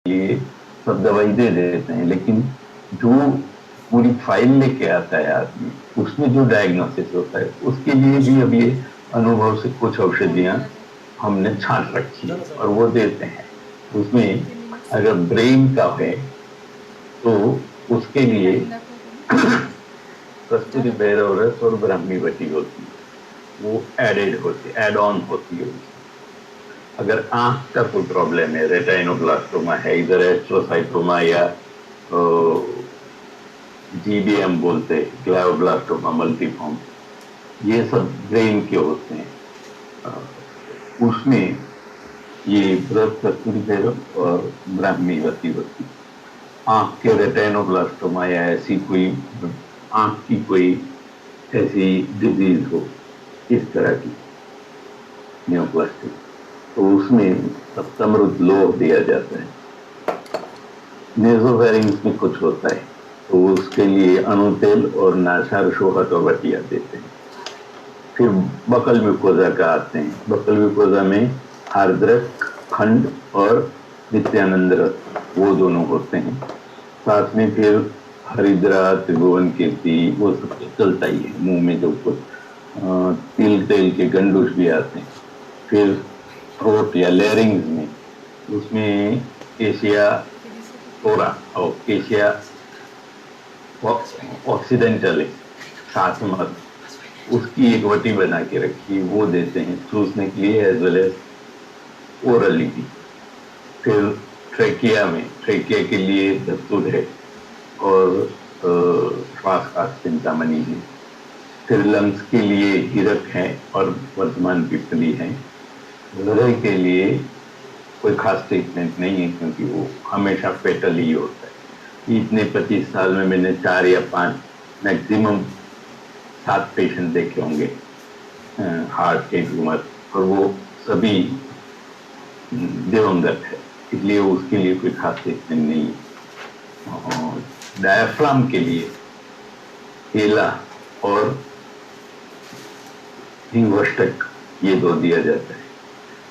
लिए सब दवाई दे देते हैं, लेकिन जो पूरी फाइल लेके आता है आदमी, उसमें जो डायग्नोसिस होता है, उसके लिए भी अब ये अनुभव से कुछ औषधियां हमने छांट रखी है और वो देते हैं। उसमें अगर ब्रेन का है तो उसके लिए कस्तूरी बैरोरस और ब्राह्मी बटी होती है, वो एडेड होती है, एड ऑन होती है उसमें। अगर आंख का कोई प्रॉब्लम है, रेटाइनोब्लास्टोमा है, इधर एस्ट्रोसाइटोमा या जीबीएम बोलते हैं, ग्लायोब्लास्टोमा मल्टीफॉर्म, ये सब ब्रेन के होते हैं। उसमें ये बृहद कस्तूरी बैरक और ब्राह्मी बटी होती है। आंख के रेटाइनोब्लास्टोमा या ऐसी कोई आंख की कोई ऐसी डिजीज हो, इस तरह की नियोप्लास्टिक, तो उसमें सप्तामृत लोह दिया जाता है। नेजोफेरिंग्स में कुछ होता है तो उसके लिए अणुतेल और नासार शोहत और बटिया देते हैं। फिर बकल म्यूकोजा का आते हैं। बकल म्यूकोजा में आर्द्रक खंड और नित्यानंद रस, वो दोनों होते हैं। साथ में फिर हरिद्रा, त्रिभुवन कीर्ति, वो सब तो चलता ही है। मुंह में जो कुछ तिल तेल के गंडूस भी आते हैं। फिर थ्रोट या लेरिंग्स में, उसमें केशिया टोरा और केशिया ऑक्सीडेंटल साथ में उसकी एक वटी बना के रखी, वो देते हैं चूसने के लिए, एज वेल एज ओरली भी। फिर ट्रेकिया में, ट्रेकिया के लिए धतूर है और श्वास का चिंतामणि है। फिर लंग्स के लिए हीरक है और वर्तमान पिपली है। हृदय के लिए कोई खास ट्रीटमेंट नहीं है, क्योंकि वो हमेशा फेटल ही होता है। इतने 25 साल में मैंने 4 या 5 मैक्सिमम 7 पेशेंट देखे होंगे हार्ट के ट्यूमर, और वो सभी दिवंगत है, इसलिए उसके लिए कोई खास ट्रीटमेंट नहीं है। डायफ्राम के लिए केला और हिंगोष्टक, ये 2 दिया जाता है।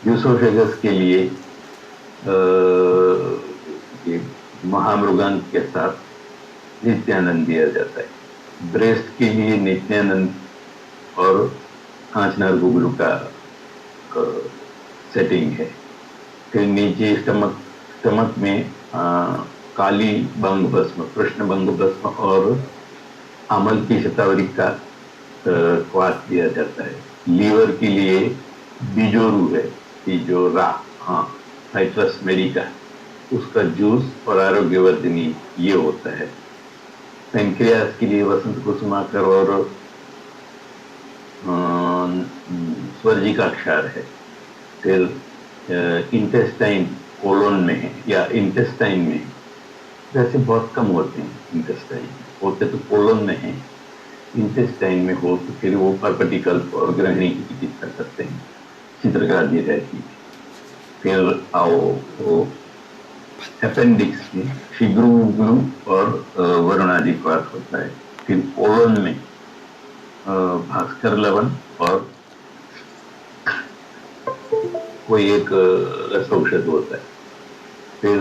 यूसोफेगस के लिए ये महामृगांक के साथ नित्यानंद दिया जाता है। ब्रेस्ट के लिए नित्यानंद और कांचनार गुगलू का सेटिंग है। फिर नीचे स्टमक में काली बंग भस्म, कृष्ण बंग भस्म और अमल की शतावरी का क्वास दिया जाता है। लीवर के लिए बिजोरू है, बिजोरा, हाँ, साइट्रस मेडिका, उसका जूस और आरोग्यवर्धिनी ये होता है। पेनक्रियास के लिए वसंत कुसुमाकर और स्वर्जी का क्षार है। फिर इंटेस्टाइन कोलोन में है या इंटेस्टाइन में, वैसे बहुत कम होते हैं इंटेस्टाइन, होते तो कोलोन में है। इंटेस्टाइन में हो तो फिर वो परपटिकल और ग्रहणी की चिकित्सा करते हैं, चित्रकाली रहती है। फिर आओ तो अपेंडिक्स में शीघ्र और वरुणाधिपात होता है। फिर कोलोन में भास्कर लवण और कोई एक रसौषध होता है। फिर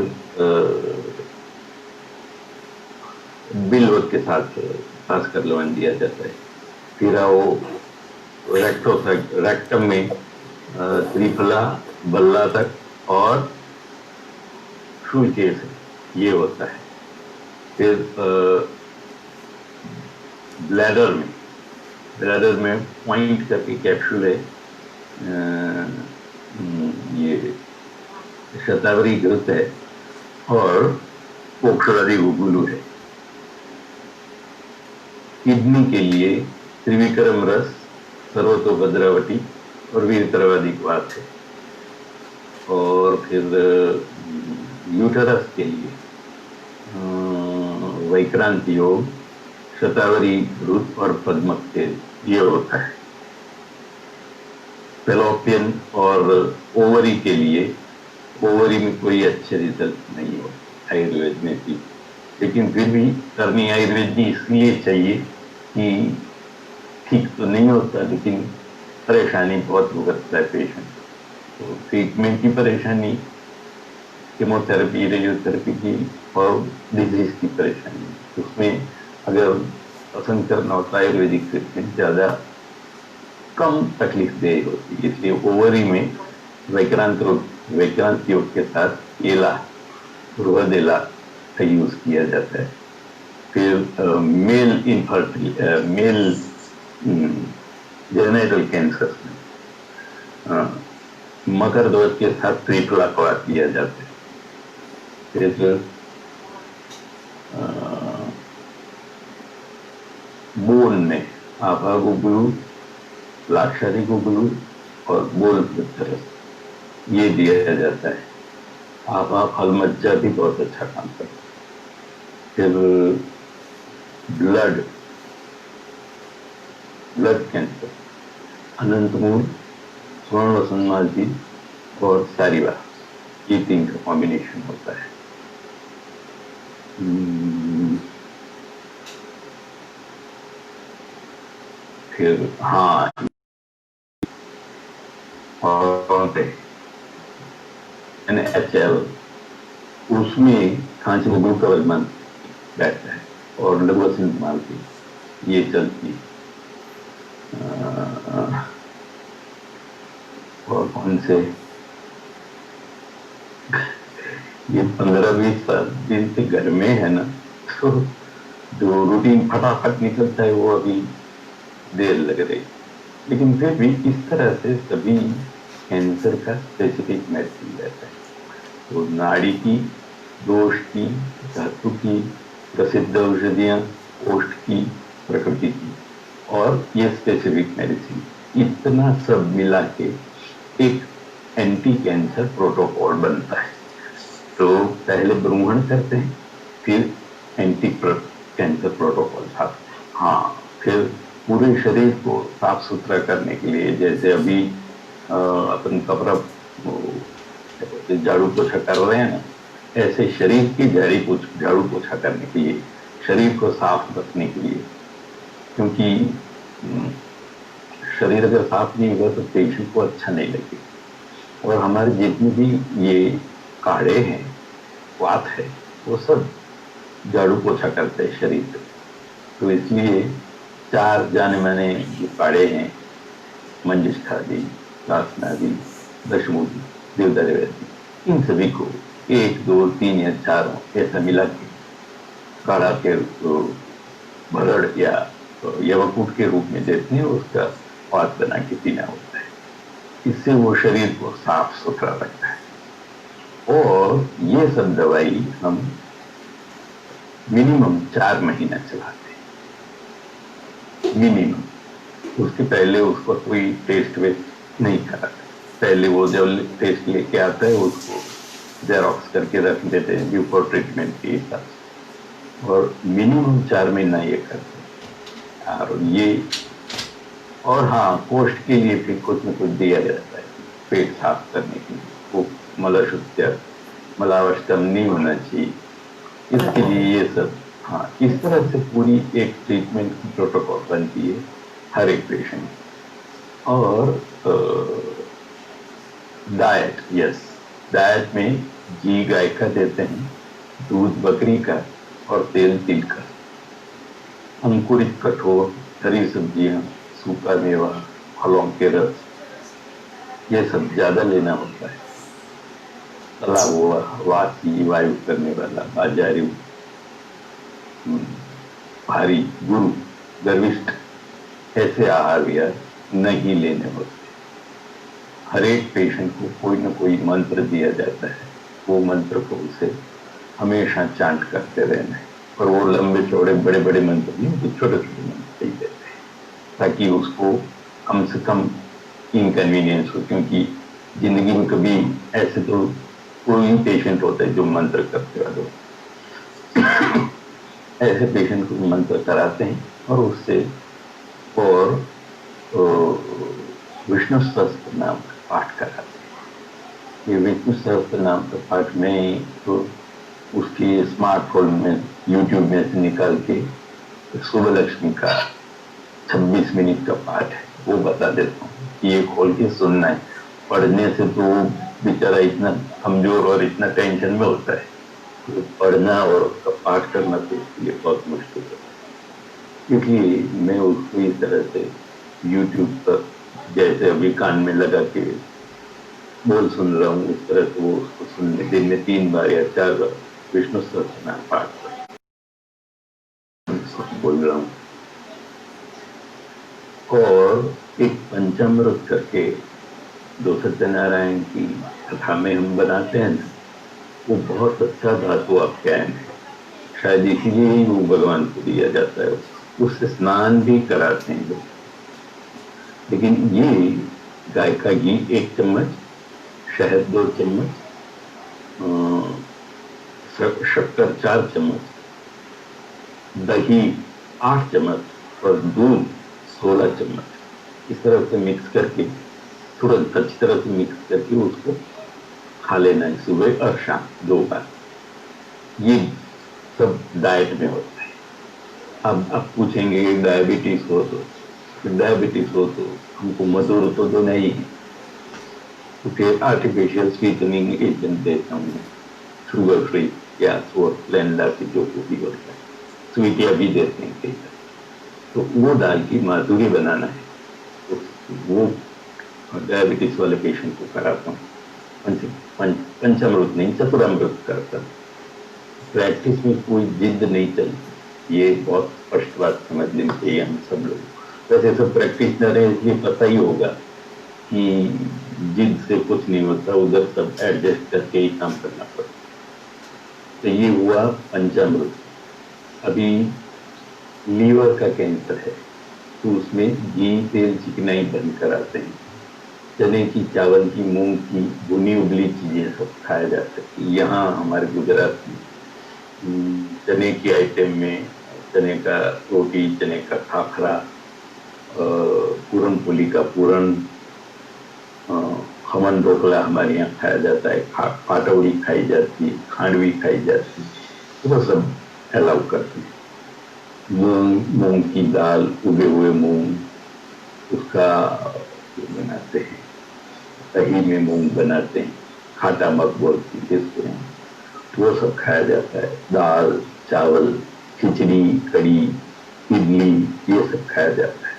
बिल्व के साथ भास्कर लवण दिया जाता है। फिर आओ रेक्टम में त्रिफला, बल्ला तक और शूलकेश ये होता है। फिर ब्लैडर में पॉइंट करके कैप्सूल है, ये शतावरी घृत है और पोक्षरादि गुगुलू है। किडनी के लिए त्रिविक्रम रस, सर्वतो भद्रावती और वीरतरवादी क्वाथ है। और फिर यूटरस के लिए वैक्रांत योग, शतावरी घृत और पद्मक तेल ये होता है। फेलोपियन और ओवरी के लिए, ओवरी में कोई अच्छे रिजल्ट नहीं हो आयुर्वेद में भी, लेकिन फिर भी करनी आयुर्वेद की इसलिए चाहिए कि ठीक तो नहीं होता, लेकिन परेशानी बहुत भुगतता है पेशेंट, तो ट्रीटमेंट की परेशानी कीमोथेरेपी, रेडियोथेरेपी की और डिजीज की परेशानी, उसमें अगर पसंद करना होता है आयुर्वेदिक ट्रीटमेंट ज़्यादा कम तकलीफ दे होती है, इसलिए ओवरी में वैक्रांत योग के साथ एला, बृहदेला का यूज किया जाता है। फिर मेल जेनेटल कैंसर में मकर ध्वज के साथ त्रिफला कवा किया जाता है। फिर बोन में आभा गुगलू, लाक्षारी गुगलू और बोल पत्थर ये दिया जाता है। आभा फल मज्जा भी बहुत अच्छा काम करता है। फिर ब्लड कैंसर अनंतमूल, स्वर्ण वसंतमाल जी और सारीवा, ये 3 का कॉम्बिनेशन होता है। फिर हाँ, और NHL उसमें खांची गुगलू का बलमान बैठता है और लघु वसंत माल की ये चलती। और कौन से ये 15-20 दिन से घर में है ना, तो जो रूटीन फटाफट निकलता है वो अभी देर लग रही, लेकिन फिर भी इस तरह से सभी कैंसर का स्पेसिफिक मेडिसिन रहता है। तो नाड़ी की, दोष की, धातु की, प्रसिद्ध औषधियां, ओष्ठ की, प्रकृति की और ये स्पेसिफिक मेडिसिन, इतना सब मिला के एक एंटी कैंसर प्रोटोकॉल बनता है। तो पहले ब्रूहण करते हैं, फिर एंटी कैंसर प्रोटोकॉल था। हाँ, फिर पूरे शरीर को साफ सुथरा करने के लिए, जैसे अभी अपन कपड़ा झाड़ू पोछा कर रहे हैं ना, ऐसे शरीर की झाड़ू पोछा करने के लिए, शरीर को साफ रखने के लिए, क्योंकि शरीर अगर साफ नहीं होगा तो पेशेंट को अच्छा नहीं लगेगा। और हमारे जितने भी ये काढ़े हैं, वात है, वो सब झाड़ू पोछा करते हैं शरीर पे। तो इसलिए 4 जाने माने जो काढ़े हैं, मंजिष्ठादि, दासनादि, दशमूलि, देवदारी, इन सभी को 1, 2, 3 या 4 ऐसा मिला के काढ़ा के भरड़ या यवकूट के रूप में देते हैं, उसका पात बना के पीना होता है। इससे वो शरीर को साफ सुथरा रखता है। और ये सब दवाई हम मिनिमम 4 महीना चलाते हैं, मिनिमम। उसके पहले उसको कोई टेस्ट वेस्ट नहीं कराते। पहले वो जब टेस्ट लेके आता है उसको जेरोक्स करके रख देते हैं बिफोर ट्रीटमेंट के हिसाब से, और मिनिमम 4 महीना ये करते हैं। और ये, और हाँ, कोष्ठ के लिए फिर कुछ न कुछ दिया जाता है पेट साफ करने के लिए। वो मलाशुद्ध, मलावष्टम नहीं होना चाहिए, इसके लिए ये सब। हाँ, इस तरह से पूरी एक ट्रीटमेंट की प्रोटोकॉल बनती है हर एक पेशेंट। और डाइट, यस, डाइट में घी गाय का देते हैं, दूध बकरी का और तेल तिल का, अंकुरित कठोर, हरी सब्जियां, सूखा मेवा, फलों के रस, ये सब ज्यादा लेना होता है। तला हुआ, वासी, वायु करने वाला, बाजारी, भारी, गुरु, गर्विष्ठ, ऐसे आहार विहार नहीं लेने होते। हर एक पेशेंट को कोई न कोई मंत्र दिया जाता है, वो मंत्र को उसे हमेशा चांट करते रहना है। और वो लंबे चौड़े बड़े बड़े मंत्र नहीं, तो छोटे छोटे मंत्र ही देते हैं, ताकि उसको कम से कम इनकन्वीनियंस हो। क्योंकि जिंदगी में कभी ऐसे तो कोई पेशेंट होता है जो मंत्र करते वाले, ऐसे पेशेंट को मंत्र कराते हैं और उससे, और विष्णु सहस्त्र नाम का पाठ कराते हैं। ये विष्णु सहस्त्र नाम का पाठ में तो उसकी स्मार्टफोन में यूट्यूब में से निकाल के शुभ लक्ष्मी का 26 मिनट का पाठ है, वो बता देता हूँ कि ये खोल के सुनना है। पढ़ने से तो बेचारा इतना कमजोर और इतना टेंशन में होता है, तो पढ़ना और उसका पाठ करना तो उसके लिए बहुत मुश्किल है। क्योंकि मैं उसको इस तरह से YouTube पर जैसे अभी कान में लगा के बोल सुन रहा हूँ, उस तरह से वो उसको सुनने दिन में 3 बार या 4 बार विष्णु सहस्त्रनाम पाठ बोल रहा हूँ। और एक पंचामृत करके जो सत्यनारायण की कथा में हम बनाते हैं ना, वो बहुत अच्छा धातु आप्यायन है, शायद इसीलिए ही वो भगवान को दिया जाता है। उससे स्नान भी कराते हैं लोग। लेकिन ये गाय का घी 1 चम्मच, शहद 2 चम्मच, शक्कर 4 चम्मच, दही 8 चम्मच और दूध 16 चम्मच, इस तरह से मिक्स करके तुरंत अच्छी तरह से मिक्स करके उसको खा लेना है सुबह और शाम 2 बार। ये सब डाइट में होता है। अब आप पूछेंगे डायबिटीज हो तो हमको मधुर तो दो नहीं, क्योंकि आर्टिफिशियल स्वीटनिंग एजेंट देता हूँ, शुगर फ्री या प्लेन की जो भी होता है, स्वीटिया भी देते हैं कई बार, तो वो डाल की माधुरी बनाना है, तो वो डायबिटीज वाले पेशेंट को कराता हूँ। पंचामृत नहीं, चतुरामृत करता हूँ। प्रैक्टिस में कोई जिद नहीं चलती, ये बहुत स्पष्ट बात समझ लेनी चाहिए हम सब लोग। वैसे सब प्रैक्टिशनर है, इसलिए पता ही होगा कि जिद से कुछ नहीं होता, उधर सब एडजस्ट करके ही काम करना पड़ता। तो ये हुआ पंचामृत। अभी लीवर का कैंसर है तो उसमें घी तेल चिकनाई बंद कराते हैं। चने की, चावल की, मूंग की भुनी उबली चीजें सब खाया जा सकती है। यहाँ हमारे गुजरात में चने की आइटम में चने का रोटी, चने का खाखरा, पूरन पुली का पूरन, खमन ढोकला हमारे यहाँ खाया जाता है, पाटौड़ी खाई जाती है, खांडवी खाई जाती है, तो वो सब अलाउ करते हैं। मूंग की दाल, उगे हुए मूंग, उसका बनाते हैं, दही में मूंग बनाते हैं, खाटा मग बोलती है जिसको, वो सब खाया जाता है। दाल, चावल, खिचड़ी, कड़ी, इडली, ये सब खाया जाता है।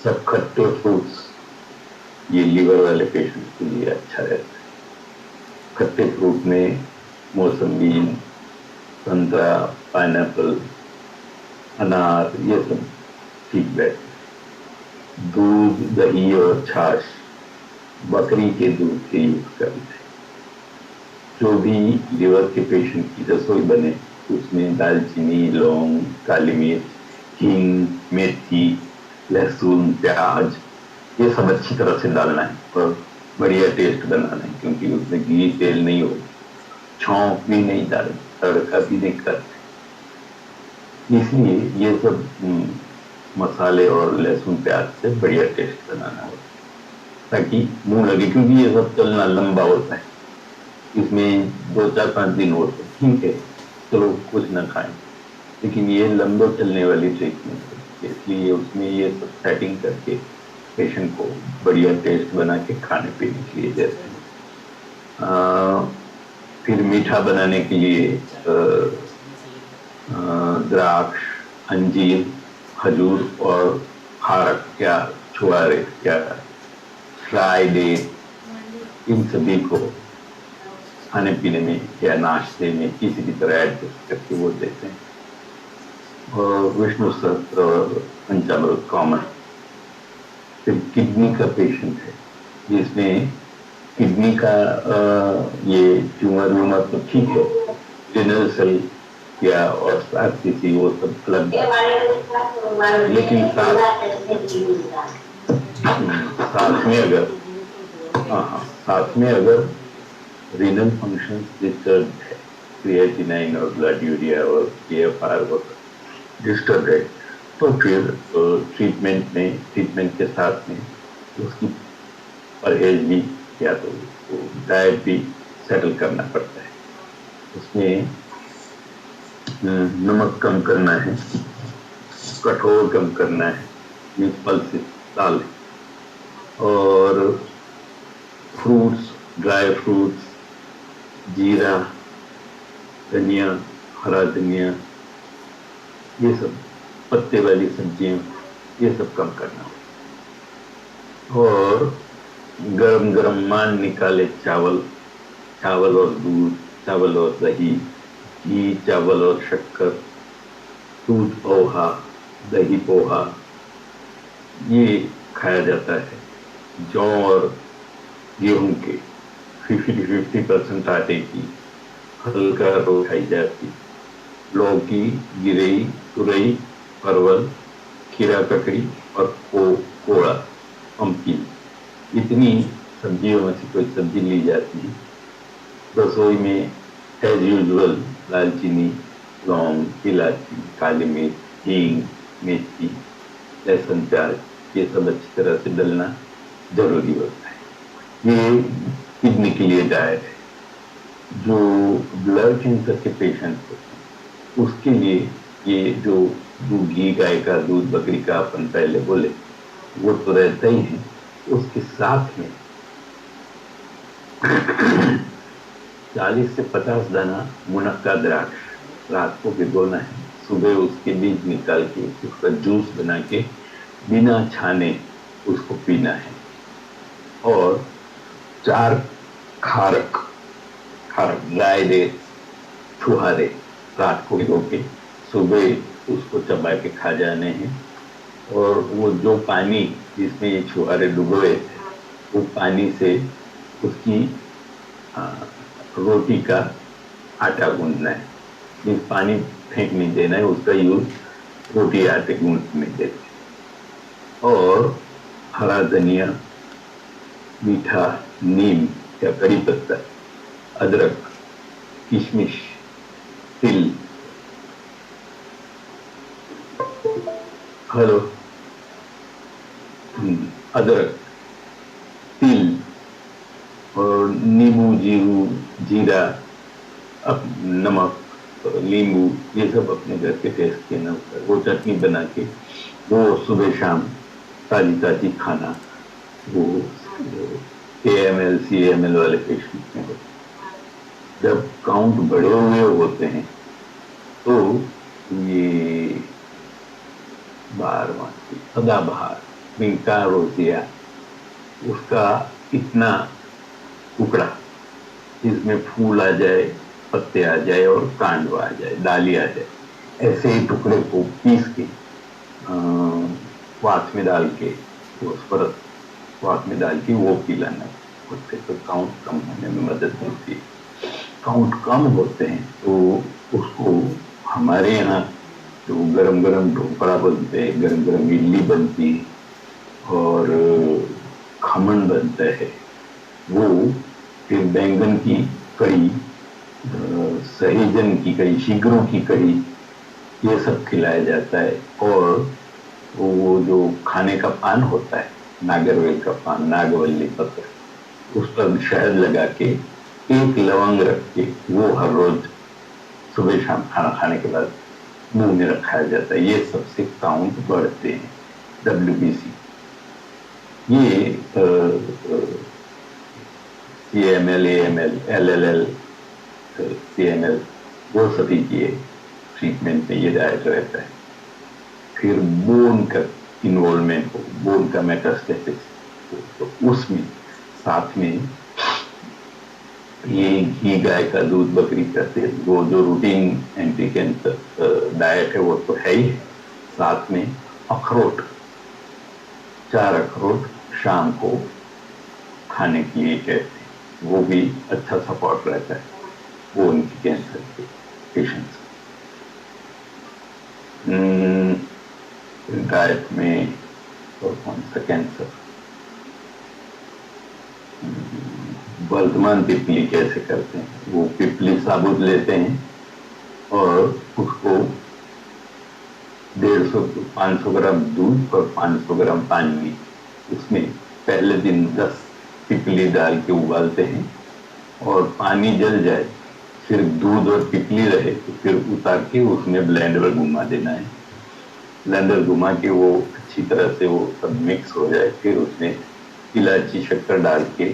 सब खट्टे फ्रूट्स, ये लीवर वाले पेशेंट के लिए अच्छा रहता है। खट्टे फ्रूट में मौसम्बी, संतरा, पाइनएप्पल, अनार, ये सब ठीक बैठे। दूध, दही और छाछ बकरी के दूध के यूज करते हैं। जो भी लीवर के पेशेंट की रसोई बने उसमें दालचीनी, लौंग, काली मिर्च, हींग, मेथी, लहसुन, प्याज, ये सब अच्छी तरह से डालना है और बढ़िया टेस्ट बनाना है, क्योंकि उसमें घी तेल नहीं हो, छौंक भी नहीं डाले, तड़का भी नहीं करते, इसलिए ये सब मसाले और लहसुन प्याज से बढ़िया टेस्ट बनाना होता है ताकि मुंह लगे, क्योंकि ये सब चलना लंबा होता है, इसमें 2-4-5 दिन हो तो ठीक है, चलो कुछ ना खाएं, लेकिन ये लंबे चलने वाली ट्रीटमेंट है, इसलिए उसमें ये सब सेटिंग करके पेशेंट को बढ़िया टेस्ट बना के खाने पीने के लिए देते हैं। फिर मीठा बनाने के लिए द्राक्ष, अंजीर, खजूर और खारक या छुआरे या फ्राई डेट, इन सभी को खाने पीने में या नाश्ते में किसी भी तरह एडजस्ट करके वो देते हैं। और विष्णु सहस्त्र और पंचामृत कॉमन। फिर किडनी का पेशेंट है जिसमें किडनी का ये ट्यूमर तो ठीक है, रिनल सेल या और आरसीसी वो सब अलग, लेकिन साथ में अगर रीनल फंक्शन डिस्टर्ब है, क्रिएटिनाइन और ब्लड यूरिया और PFR डिस्टर्ब है, तो फिर ट्रीटमेंट के साथ में उसकी परहेज भी या तो डाइट भी सेटल करना पड़ता है। उसमें नमक कम करना है, कठोर कम करना है, ये पल्सेस दाल और फ्रूट्स ड्राई फ्रूट्स, जीरा, धनिया, हरा धनिया, ये सब पत्ते वाली सब्जियां, ये सब कम करना हो। और गरम गरम मान निकाले चावल, चावल और दूध, चावल और दही, घी, चावल और शक्कर, दूध पोहा, दही पोहा, ये खाया जाता है। जौ और गेहूं के 50% आटे की हल्का रोटी खाई जाती। लौकी, गिरई, तुरई, परवल, खीरा ककड़ी और कोड़ा, पंपकिन, इतनी सब्जियों में से कोई सब्जी ली जाती है। रसोई में एज यूजुअल दालचीनी, लौंग, इलायची, काली मिर्च, हींग, मेथी, लहसुन, प्याज, ये सब अच्छी तरह से डलना जरूरी होता है। ये किडनी के लिए डाइट है। जो ब्लड कैंसर के पेशेंट होते हैं उसके लिए ये जो घी गाय का दूध, बकरी का अपन पहले बोले, वो तो रहता ही है। उसके साथ में 40 से 50 दाना मुनक्का द्राक्ष रात को भिगोना है, सुबह उसके बीज निकाल के उसका जूस बना के बिना छाने उसको पीना है। और 4 खारक ड्राई डेट्स, छुहारे रात को भिगो के सुबह उसको चबा के खा जाने हैं। और वो जो पानी जिसमें ये छुहारे डुबोए थे, वो पानी से उसकी रोटी का आटा गूंदना है। इस पानी फेंक नहीं देना है, उसका यूज रोटी आटे गूंदने में देते। और हरा धनिया, मीठा नीम या कड़ी पत्ता, अदरक, किशमिश, तिल, हेलो, अदरक, तिल और नींबू, जीरा, नमक, नींबू, ये सब अपने घर के टेस्ट के अनुसार वो चटनी बना के वो सुबह शाम ताजी खाना, वो AML CML वाले पेशेंट में होता है। जब काउंट बढ़े हुए होते हैं तो ये बारमासी, सदाबहार, बिंका रोजिया, उसका इतना टुकड़ा जिसमें फूल आ जाए, पत्ते आ जाए और कांड आ जाए, डाली आ जाए, ऐसे ही टुकड़े को पीस के वात में डाल के, वात में डाल के वो पिलाना, उससे तो काउंट कम होने में मदद मिलती है। काउंट कम होते हैं तो उसको हमारे यहाँ जो गरम गरम ढोकड़ा बनते हैं, गरम गरम इडली बनती है और खमन बनता है, वो फिर बैंगन की कड़ी, सहीजन की कड़ी, शीघ्रों की कड़ी, ये सब खिलाया जाता है। और वो जो खाने का पान होता है, नागरवेल का पान, नागवल्ली पत्र, उस पर शहद लगा के 1 लवंग रख के वो हर रोज सुबह शाम खाना खाने के बाद मुंह में रखा जाता है। ये सबसे काउंट बढ़ते हैं। WBC, ये CML, AML, LLL, CML, वो सभी की ट्रीटमेंट में ये डायट रहता है। फिर बोन का इन्वॉल्वमेंट हो, बोन का मेटास्टेसिस, तो उसमें साथ में ये घी गाय का दूध, बकरी का तेल, वो जो रूटीन एंटी कैंसर डाइट है वो तो है ही है। साथ में अखरोट, 4 अखरोट शाम को खाने के लिए कहते हैं, वो भी अच्छा सपोर्ट रहता है वो उनकी कैंसर के पेशेंट्स। डाइट में और कौन सा कैंसर, वर्धमान पिपली कैसे करते हैं, वो पिपली साबुत लेते हैं और उसको 500 ग्राम दूध और 500 ग्राम पानी, उसमें पहले दिन 10 पिपली डाल के उबालते हैं और पानी जल जाए, फिर दूध और पिपली रहे तो फिर उतार के उसमें ब्लेंडर घुमा देना है। ब्लेंडर घुमा के वो अच्छी तरह से वो सब मिक्स हो जाए, फिर उसमें इलायची, शक्कर डाल के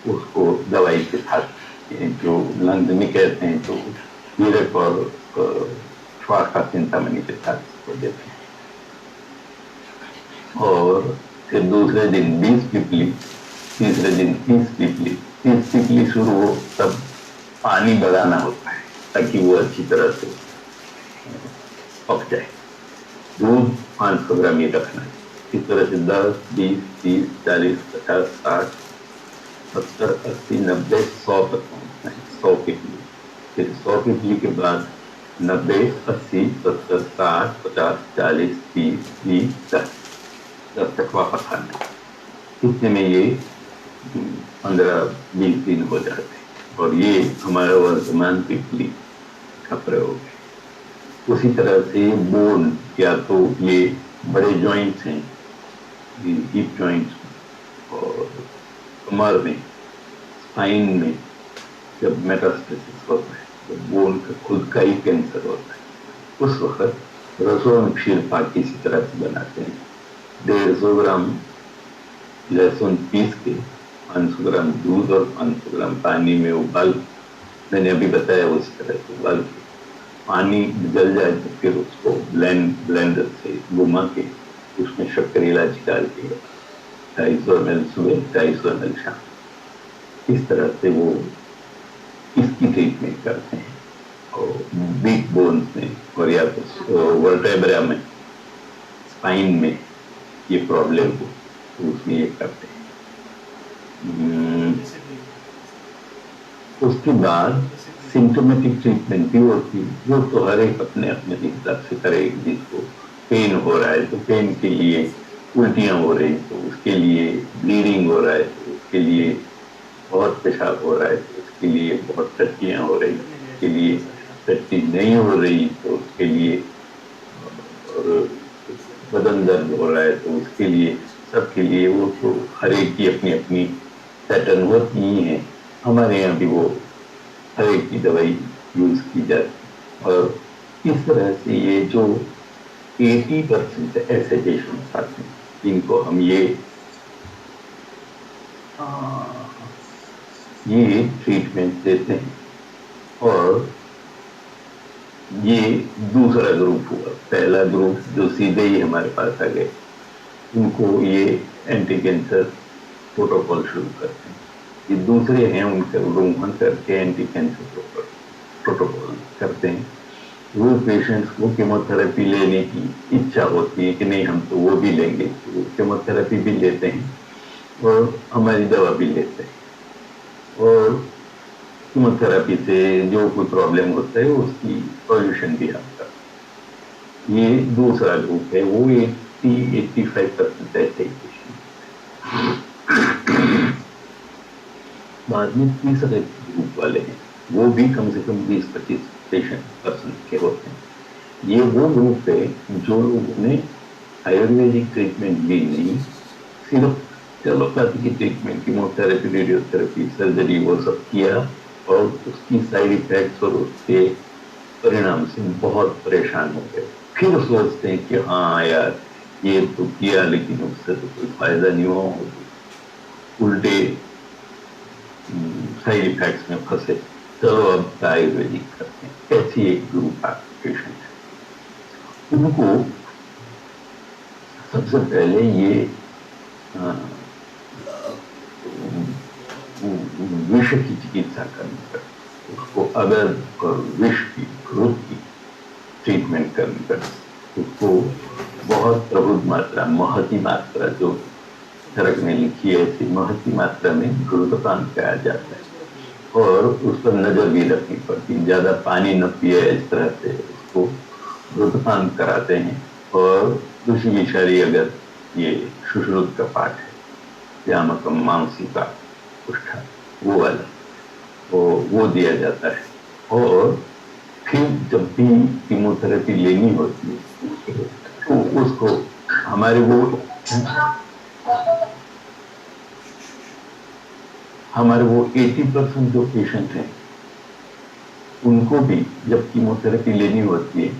उसको दवाई के साथ जो लंदनी कहते हैं तो हीरक और श्वास का चिंतामणि के साथ उसको देते हैं। और फिर दूसरे दिन 20 पीपली, तीसरे दिन 30 पीपली। 30 पीपली शुरू हो तब पानी बढ़ाना होता है ताकि वो अच्छी तरह से पक जाए। दूध 500 ग्राम ही रखना है। इस तरह से 10, 20, 30, 40, 50, 60, 70, 80, 90, 100 तक पहुंचना है। 100 पीपली, फिर 100 पीपली के बाद 90, 80, 70, 60, 50, 40, 30, 20, 10 तक वापस आना है। इतने में ये 15-20 दिन हो जाते हैं और ये हमारा वर्तमान पीपली का प्रयोग है। उसी तरह से बोन, या तो ये बड़े जॉइंट्स हैं, हिप जॉइंट्स और कमर में, स्पाइन में जब मेटास्टेसिस होता है, जब बोन का खुद का ही कैंसर होता है, उस वक्त रसों क्षीरपाक इसी तरह से बनाते हैं। 150 ग्राम लहसुन पीस के 500 ग्राम दूध और 500 ग्राम पानी में उबाल, मैंने अभी बताया उसी तरह से उबाल के पानी जल जाए तो फिर उसको ब्लेंडर से घुमा के उसमें शक्कर इलायची डाल के 250 ml सुबह, 250 ml शाम, इस तरह से वो इसकी ट्रीटमेंट करते हैं। और बिग बोन्स में और या तो वर्टेब्रा में, स्पाइन में ये प्रॉब्लम हो तो उसमें ये करते हैं। उसके बाद सिम्टोमेटिक ट्रीटमेंट भी होती है, वो तो हर एक अपने अपने हिसाब से करेगी। जिसको पेन हो रहा है तो पेन के लिए, उल्टियां हो रही तो उसके लिए, ब्लीडिंग हो रहा है तो उसके लिए, बहुत पेशाब हो रहा है तो उसके लिए, बहुत टट्टियां हो रही तो उसके लिए, टट्टी नहीं हो रही तो उसके लिए, और बदन दर्द हो रहा है तो उसके लिए, सबके लिए वो तो हर एक की अपनी अपनी पैटर्न होती ही है। हमारे यहाँ भी वो हर एक की दवाई यूज की जाती। और इस तरह से ये जो 80% ऐसे पेशेंट्स आते हैं इनको हम ये ट्रीटमेंट देते हैं। और ये दूसरा ग्रुप हुआ। पहला ग्रुप जो सीधे ही हमारे पास आ गए, उनको ये एंटी कैंसर प्रोटोकॉल शुरू करते हैं। ये दूसरे हैं, उनके रोमन करके एंटी कैंसर प्रोटोकॉल करते हैं। वो पेशेंट्स को कीमोथेरेपी लेने की इच्छा होती है कि नहीं हम तो वो भी लेंगे, तो वो कीमोथेरेपी भी लेते हैं और हमारी दवा भी लेते हैं। और कीमोथेरेपी से जो कोई प्रॉब्लम होता है उसकी सॉल्यूशन भी हम करते हैं। ये दूसरा ग्रुप है, वो 80-85% ऐसे ही पेशेंट। बाद में तीसरे ग्रुप वाले हैं, वो भी कम से कम 20-25% के होते हैं। ये वो ग्रुप है जो लोगों ने आयुर्वेदिक ट्रीटमेंट ली नहीं, सिर्फ एलोपैथी की ट्रीटमेंट, कीमोथेरेपी, रेडियोथेरेपी, सर्जरी वो सब किया और उसकी साइड इफेक्ट्स और उसके परिणाम से बहुत परेशान हो गए। फिर सोचते हैं कि हाँ यार ये तो किया लेकिन उससे तो कोई फायदा नहीं हुआ, उल्टे साइड इफेक्ट्स में फंसे, चलो अब आयुर्वेदिक करते हैं। ऐसी एक ग्रुप पेशेंट है। उनको सबसे पहले ये विष की चिकित्सा करनी पड़ती, उसको अगर विष की, क्रोध की ट्रीटमेंट करनी पड़ती। उसको बहुत प्रबुद्ध मात्रा, महती मात्रा, जो चरक में लिखी है ऐसी महती मात्रा में घृतपान किया जाता है और उस पर नजर भी रखनी पड़ती है। ज्यादा पानी न पिए, इस तरह से उसको घृतपान कराते हैं। और दूसरी विषारी अगर ये सुश्रुत का पाठ है, व्यामकम मांसी का उष्ठा, वो वाला वो दिया जाता है। और फिर जब भी कीमोथेरेपी लेनी होती है तो उसको हमारे वो 80% जो पेशेंट हैं उनको भी जब कीमोथेरेपी लेनी होती है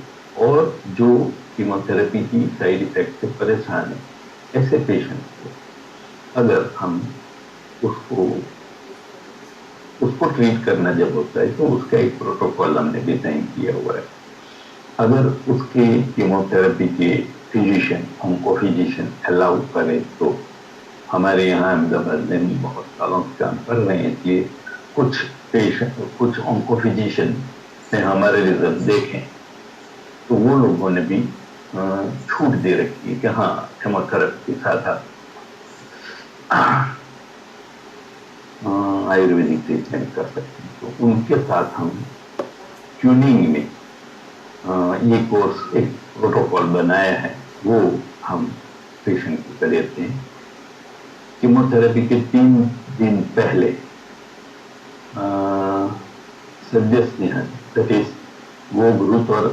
और जो कीमोथेरेपी की साइड इफेक्ट से परेशान है, ऐसे पेशेंट को अगर हम उसको उसको ट्रीट करना जब होता है तो उसका एक प्रोटोकॉल हमने डिजाइन किया हुआ है। अगर उसके कीमोथेरेपी के फिजिशियन, ऑन्को फिजिशियन अलाउ करे तो हमारे यहाँ अहमदाबाद में बहुत सालों से काम कर रहे हैं, इसलिए कुछ पेशेंट, कुछ ऑन्को फिजिशियन ने हमारे रिजल्ट देखे तो वो लोगों ने भी छूट दे रखी है कि हाँ कीमोथेरेपी के साथ आप आयुर्वेदिक ट्रीटमेंट कर सकते हैं। तो उनके साथ हम ट्यूनिंग में ये कोर्स, एक प्रोटोकॉल बनाया है, वो हम पेशेंट को कर देते हैं। कीमोथेरेपी के 3 दिन पहले सद्यस्नेहन, दैट इज वो घृत और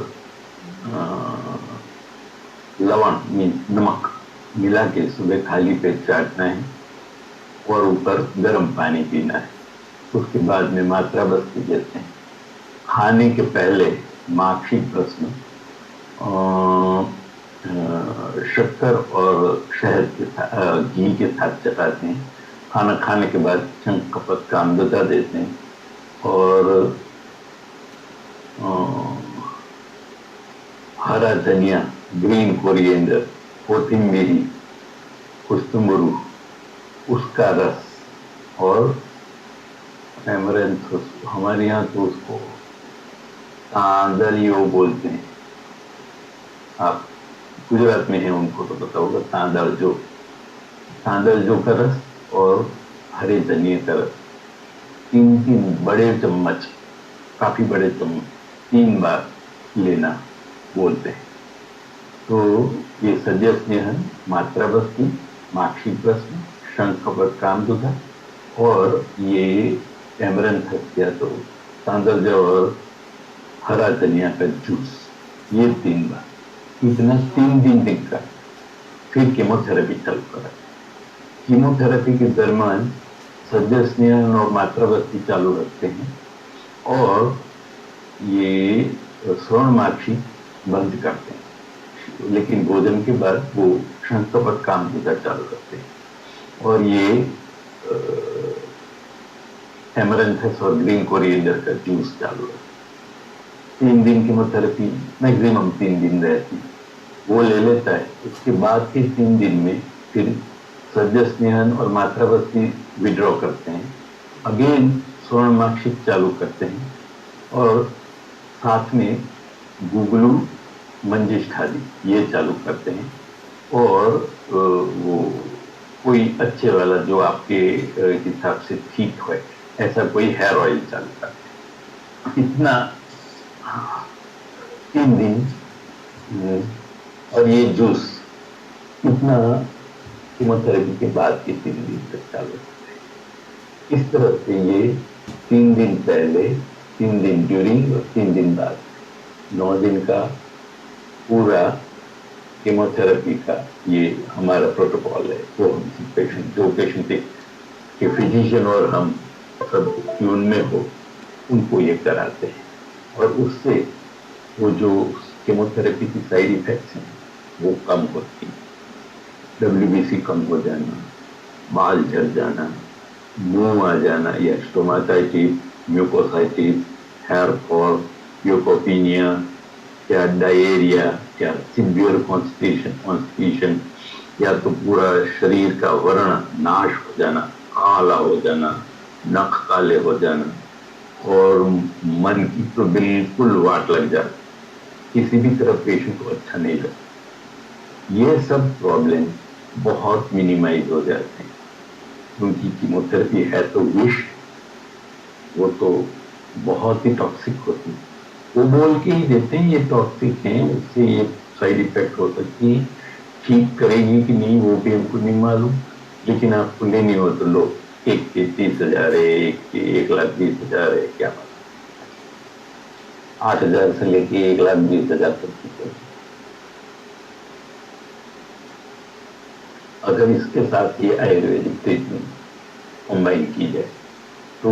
लवण मीन्स नमक मिला के सुबह खाली पेट चाटना है और ऊपर गर्म पानी पीना है। उसके बाद में मात्रा बस्ती देते हैं। खाने के पहले माक्षिक भस्म शक्कर और शहद के साथ, घी के साथ चटाते हैं। खाना खाने के बाद शंख कपत का अमृता देते हैं और हरा धनिया, ग्रीन कोरिएंडर, कोथिम्बीरी, कुस्तुम्बरू, उसका रस और एमरेंथस, हमारे यहाँ तो उसको तांदलियो बोलते हैं, आप गुजरात में हैं उनको तो पता होगा, तांदलजो का रस और हरे धनिए का रस 3 बड़े चम्मच, काफी बड़े चम्मच 3 बार लेना बोलते हैं। तो ये सद्यस्नेहन, मात्रा बस्ती, माक्षिक भस्म, शंख कपत कामदुधा और ये एमरेंथस या तो तांदलजा और हरा धनिया का जूस, ये 3 बार, इतना 3 दिन तक का। फिर कीमोथेरेपी चालू करा। कीमोथेरेपी के दरमियान सद्यस्नेहन और मात्रा बस्ती चालू रखते हैं और ये स्वर्णमाक्षी बंद करते हैं, लेकिन भोजन के बाद वो शंख कपत कामदुधा चालू करते हैं और ये एमरेंथस और ग्रीन कोरिएंडर का जूस चालू है। 3 दिन कीमोथेरेपी मैक्सिमम 3 दिन रहती, वो ले लेता है। उसके बाद के 3 दिन में फिर सद्यस्नेहन और मात्रा बस्ती विड्रॉ करते हैं, अगेन स्वर्णमाक्षिक चालू करते हैं और साथ में गुगलू, मंजिष्ठादि ये चालू करते हैं और वो कोई अच्छे वाला जो आपके हिसाब से ठीक हो, ऐसा कोई हेयर ऑयल चालू करते हैं। इतना 3 दिन और ये जूस इतना कीमोथेरेपी के बाद के 3 दिन तक चालू करते हैं। इस तरह से ये 3 दिन पहले, 3 दिन ड्यूरिंग और 3 दिन बाद, 9 दिन का पूरा कीमोथेरेपी का ये हमारा प्रोटोकॉल है। वो हम पेशेंट, जो पेशेंट के फिजिशियन और हम सब ट्यून में हो, उनको ये कराते हैं और उससे वो जो कीमोथेरेपी की साइड इफेक्ट्स हैं वो कम होती हैं। WBC कम हो जाना, बाल झड़ जाना, मुंह आ जाना या stomatitis, mucositis, hair fall, leucopenia या डायरिया या सिवियर कॉन्स्टिपेशन या तो पूरा शरीर का वर्ण नाश हो जाना, काला हो जाना, नख काले हो जाना और मन की तो बिल्कुल वाट लग जाती, किसी भी तरह पेशेंट को अच्छा नहीं लगता। ये सब प्रॉब्लम बहुत मिनिमाइज हो जाते हैं क्योंकि कीमोथेरेपी है तो विष, वो तो बहुत ही टॉक्सिक होती है। वो बोल के ही देते हैं ये टॉक्सिक है, उससे ये साइड इफेक्ट हो सकती है, ठीक करेगी कि नहीं वो भी हमको नहीं मालूम, लेकिन आपको लेनी हो तो लो, एक के 30,000 है, एक के 1,20,000 है, क्या बात, 8,000 से लेके 1,20,000 तक की। अगर इसके साथ ये आयुर्वेदिक ट्रीटमेंट कंबाइन की जाए तो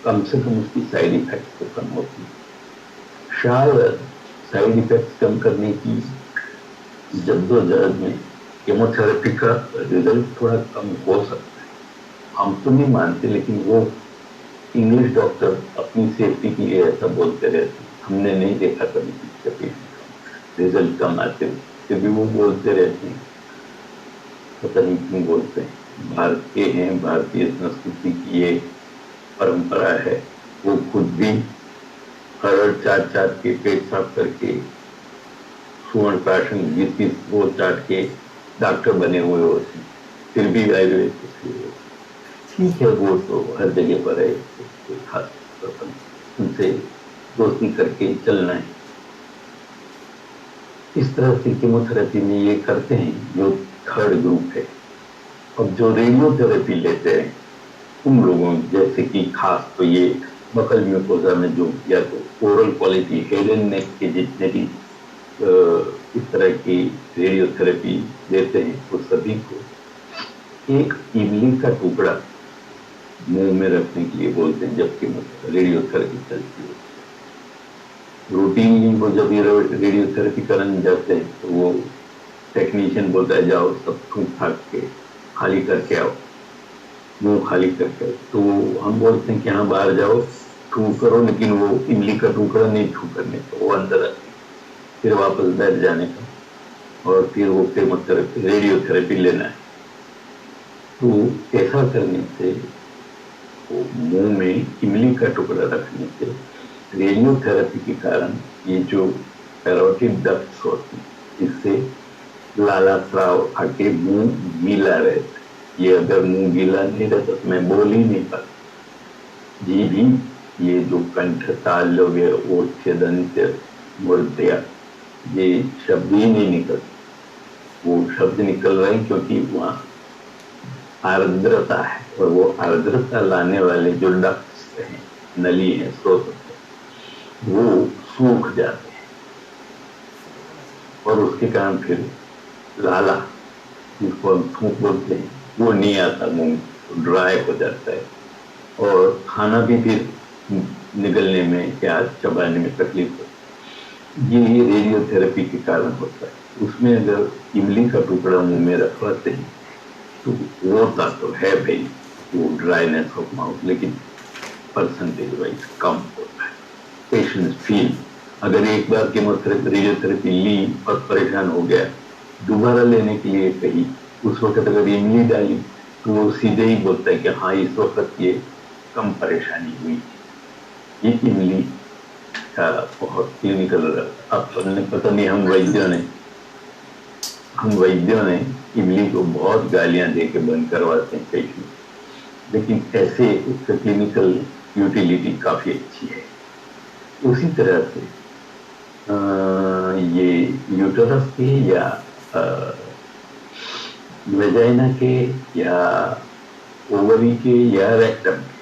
कम से कम उसकी साइड इफेक्ट्स तो कम होती है। शायद साइड इफेक्ट्स कम करने की जद्दोजहद में कीमोथेरेपी का रिजल्ट थोड़ा कम हो सकता है, हम तो नहीं मानते, लेकिन वो इंग्लिश डॉक्टर अपनी सेफ्टी के लिए ऐसा बोलते रहते, हमने नहीं देखा कभी किसी पेशेंट रिजल्ट कम आते हुए, फिर भी वो बोलते रहते हैं, पता नहीं क्यों बोलते हैं। भारत के हैं, भारतीय संस्कृति की ये परंपरा है। वो खुद भी हर चाट चाट के पेट साफ करके सुवर्ण प्राशन 20 वो चाट के डॉक्टर बने हुए होते, फिर भी आयुर्वेद ठीक है, वो तो हर जगह पर है, कोई खास उनसे दोस्ती करके चलना है। इस तरह से कीमोथेरेपी में ये करते हैं जो थर्ड ग्रुप है। अब जो रेडियोथेरेपी लेते हैं उन लोगों, जैसे कि खास तो ये बकल म्यूकोजा में जो या तो oral quality head and neck के जितने भी इस तरह की रेडियोथेरेपी देते हैं, वो सभी को एक इमली का टुकड़ा मुंह में रखने के लिए बोलते हैं जबकि रेडियोथेरेपी चलती है। रूटीनली वो जब ये रेडियोथेरेपी कराने जाते हैं तो वो टेक्नीशियन बोलता है जाओ सब थूक थाक के खाली करके आओ, मुंह खाली करके आओ। तो हम बोलते हैं कि हाँ बाहर जाओ थूक करो, लेकिन वो इमली का टुकड़ा नहीं थूक करने का, वो अंदर आती, फिर वापस बैठ जाने का और फिर वो कीमोथेरेपी रेडियोथेरेपी लेना है। तो ऐसा करने से मुंह में इमली का टुकड़ा रखने से रेडियोथेरेपी के कारण ये जो पैरोटिड डक्ट्स होती है इससे लाला स्राव आके मुंह गीला रहता है। ये अगर मुंह गीला नहीं रहता तो मैं बोल ही नहीं पाता, जी भी ये जो कंठ ताल ओठ्य दंत्य मूर्धया ये शब्द ही नहीं निकल, वो शब्द निकल रहे हैं क्योंकि वहाँ आर्द्रता है और वो आर्द्रता लाने वाले जो डक्ट्स हैं, नली है, स्रोत वो सूख जाते हैं और उसके कारण फिर लाला जिसको हम थूक बोलते हैं वो नहीं आता, मुंह ड्राई हो जाता है और खाना भी फिर निगलने में या चबाने में तकलीफ होती है। ये रेडियोथेरेपी के कारण होता है। उसमें अगर इमली का टुकड़ा मुंह में रखवाते हैं तो होता तो है भाई वो ड्राइनेस ऑफ माउथ, लेकिन परसेंटेज वाइज कम होता है। पेशेंट फील अगर एक बार कीमोथेरेपी रेडियोथेरेपी ली और परेशान हो गया, दोबारा लेने के लिए कही, उस वक्त अगर इमली डाली तो वो सीधे ही बोलता है कि हाँ इस वक्त ये कम परेशानी हुई। ये इमली का बहुत क्लिनिकल, अब पता नहीं हम वैद्यों ने इमली को बहुत गालियां दे के बंद करवाते हैं पेशेंट, लेकिन ऐसे उसका क्लिनिकल यूटिलिटी काफी अच्छी है। उसी तरह से ये यूटेरस के या वेजाइना के या ओवरी के या रेक्टम के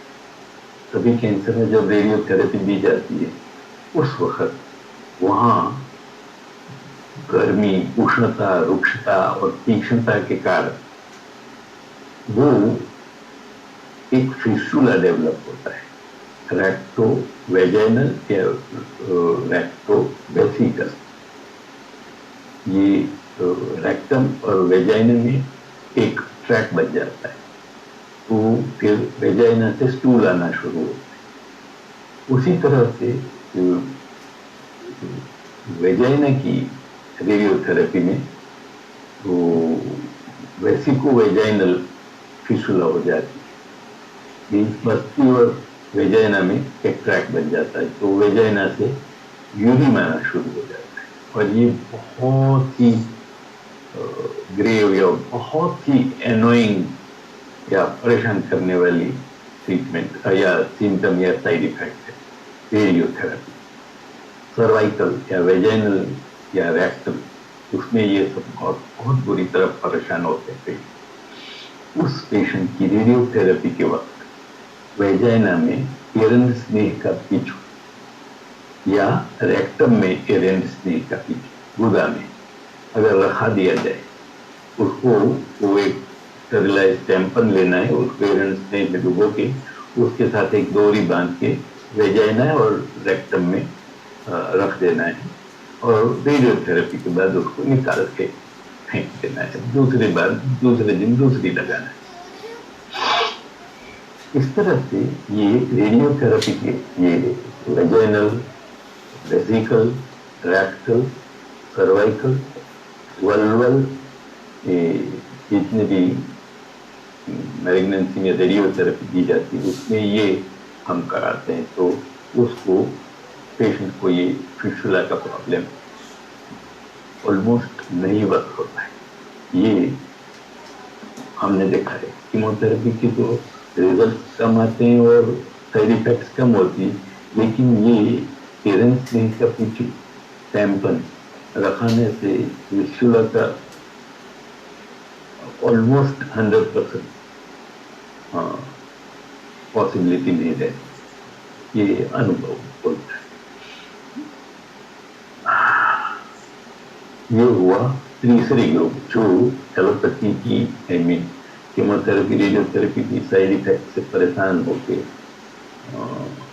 सभी कैंसर में जब रेडियोथेरेपी दी जाती है उस वक्त वहाँ गर्मी, उष्णता, रुक्षता और तीक्ष्णता के कारण वो एक फिस्टुला डेवलप होता है, रेक्टो वेजाइनल या रेक्टो वेसिकल। ये रेक्टम और वेजाइना में एक ट्रैक बन जाता है, तो फिर वेजाइना से स्टूल आना शुरू होता है। उसी तरह से वेजाइना की रेडियोथेरेपी में तो वेसिको वेजाइनल फिस्टुला हो जाती है, बस्ती और वेजाइना में एक ट्रैक बन जाता है, तो वेजाइना से यूरिन आना शुरू हो जाता है। और ये बहुत ही ग्रेव या बहुत ही एनोइंग या परेशान करने वाली ट्रीटमेंट या सिम्टम या साइड इफेक्ट है रेडियोथेरेपी। सर्वाइकल या वेजाइनल या रेक्टल, उसमें ये सब बहुत बुरी तरह परेशान होते थे। उस पेशेंट की रेडियोथेरेपी के वक्त वेजाइना में एरंड स्नेह का पिच या रेक्टम में एरंड स्नेह का पिच, गुदा में अगर रखा दिया जाए, उसको वो एक स्टेरिलाइज टैम्पन लेना है, उसको एरंड स्नेह में डुबो के उसके साथ एक डोरी बांध के वेजाइना और रेक्टम में रख देना है और रेडियोथेरेपी के बाद उसको निकाल के फेंक देना है। दूसरे दिन दूसरी लगाना है। इस तरह से ये रेडियोथेरेपी के ये vaginal, vesicle, rectal, cervical, vulval, जितने भी मैलिग्नेंसी में रेडियोथेरेपी दी जाती है उसमें ये हम कराते हैं, तो उसको पेशेंट को ये फिस्टुला का प्रॉब्लम ऑलमोस्ट नहीं वर्क होता है। ये हमने देखा है। कीमोथेरेपी की तो रिजल्ट कम आते हैं और साइड इफेक्ट्स कम होती है, लेकिन ये पेरेंट्स ने इसका पीछे टैम्पन रखाने से फिस्टुला का ऑलमोस्ट 100% पॉसिबिलिटी नहीं रहती। ये अनुभव बोलता है। ये हुआ तीसरी ग्रुप जो एलोपैथी की कीमोथेरेपी, रेडियोथेरेपी की साइड इफेक्ट से परेशान होकर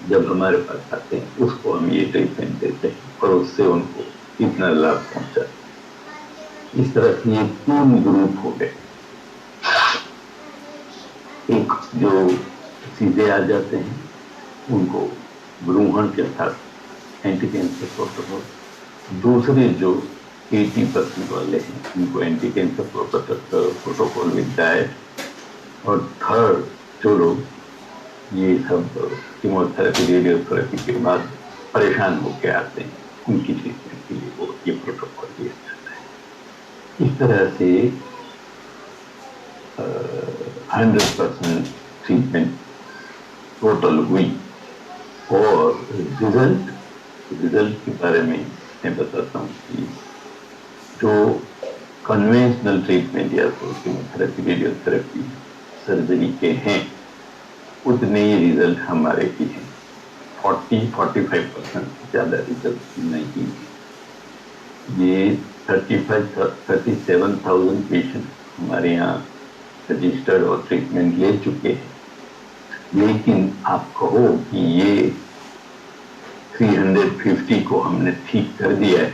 जब हमारे पास आते हैं उसको हम ये ट्रीटमेंट देते हैं और उससे उनको इतना लाभ पहुंचा। इस तरह से ये 3 ग्रुप हो गए। एक जो सीधे आ जाते हैं उनको ब्रूहन के साथ एंटी कैंसर प्रोटोकॉल, दूसरे जो 80% वाले हैं उनको anti cancer protocol with diet, और थर्ड जो लोग ये सब कीमोथेरेपी, रेडियोथेरेपी के बाद परेशान होकर आते हैं उनकी ट्रीटमेंट के लिए वो ये प्रोटोकॉल दिया जाता है। इस तरह से 100% ट्रीटमेंट टोटल हुई। और रिजल्ट के बारे में मैं बताता हूँ कि जो कन्वेंशनल ट्रीटमेंट या तो कीमोथेरेपी, रेडियोथेरेपी, सर्जरी के हैं उतने ही रिजल्ट हमारे भी हैं। 40-45% ज़्यादा रिजल्ट नहीं। ये 37,000 पेशेंट हमारे यहाँ रजिस्टर्ड और ट्रीटमेंट ले चुके हैं, लेकिन आप कहो कि ये 350 को हमने ठीक कर दिया है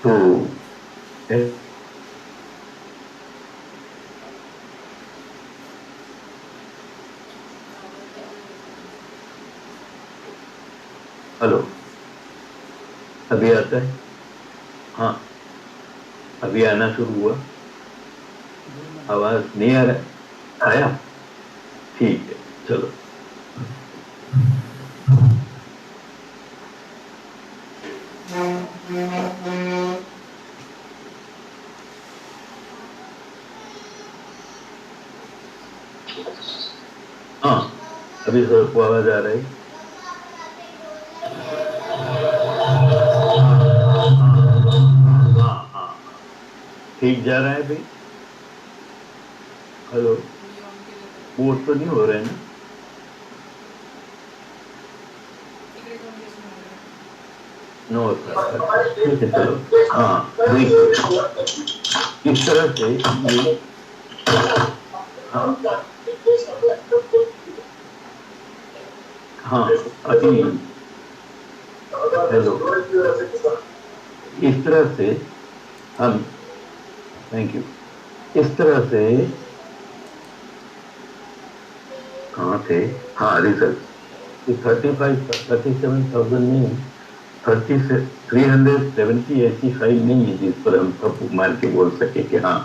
तो हेलो, अभी आता है? हाँ, अभी आना शुरू हुआ। आवाज नहीं आ रहा है? आया? ठीक है, चलो। हाँ, अभी सबको आवाज आ रही है? ठीक जा रहा है भाई? हेलो, वो तो नहीं हो रहा है ना? नो सर, ठीक है, चलो। हाँ, देखिए इस तरह से ये हाँ अभी हेलो, इस तरह से हम थैंक यू। इस तरह से कहाँ थे? हाँ, रिजल्ट 37,000 नहीं, 370 ऐसी फाइल नहीं है जिस पर हम सब मार के बोल सके कि हाँ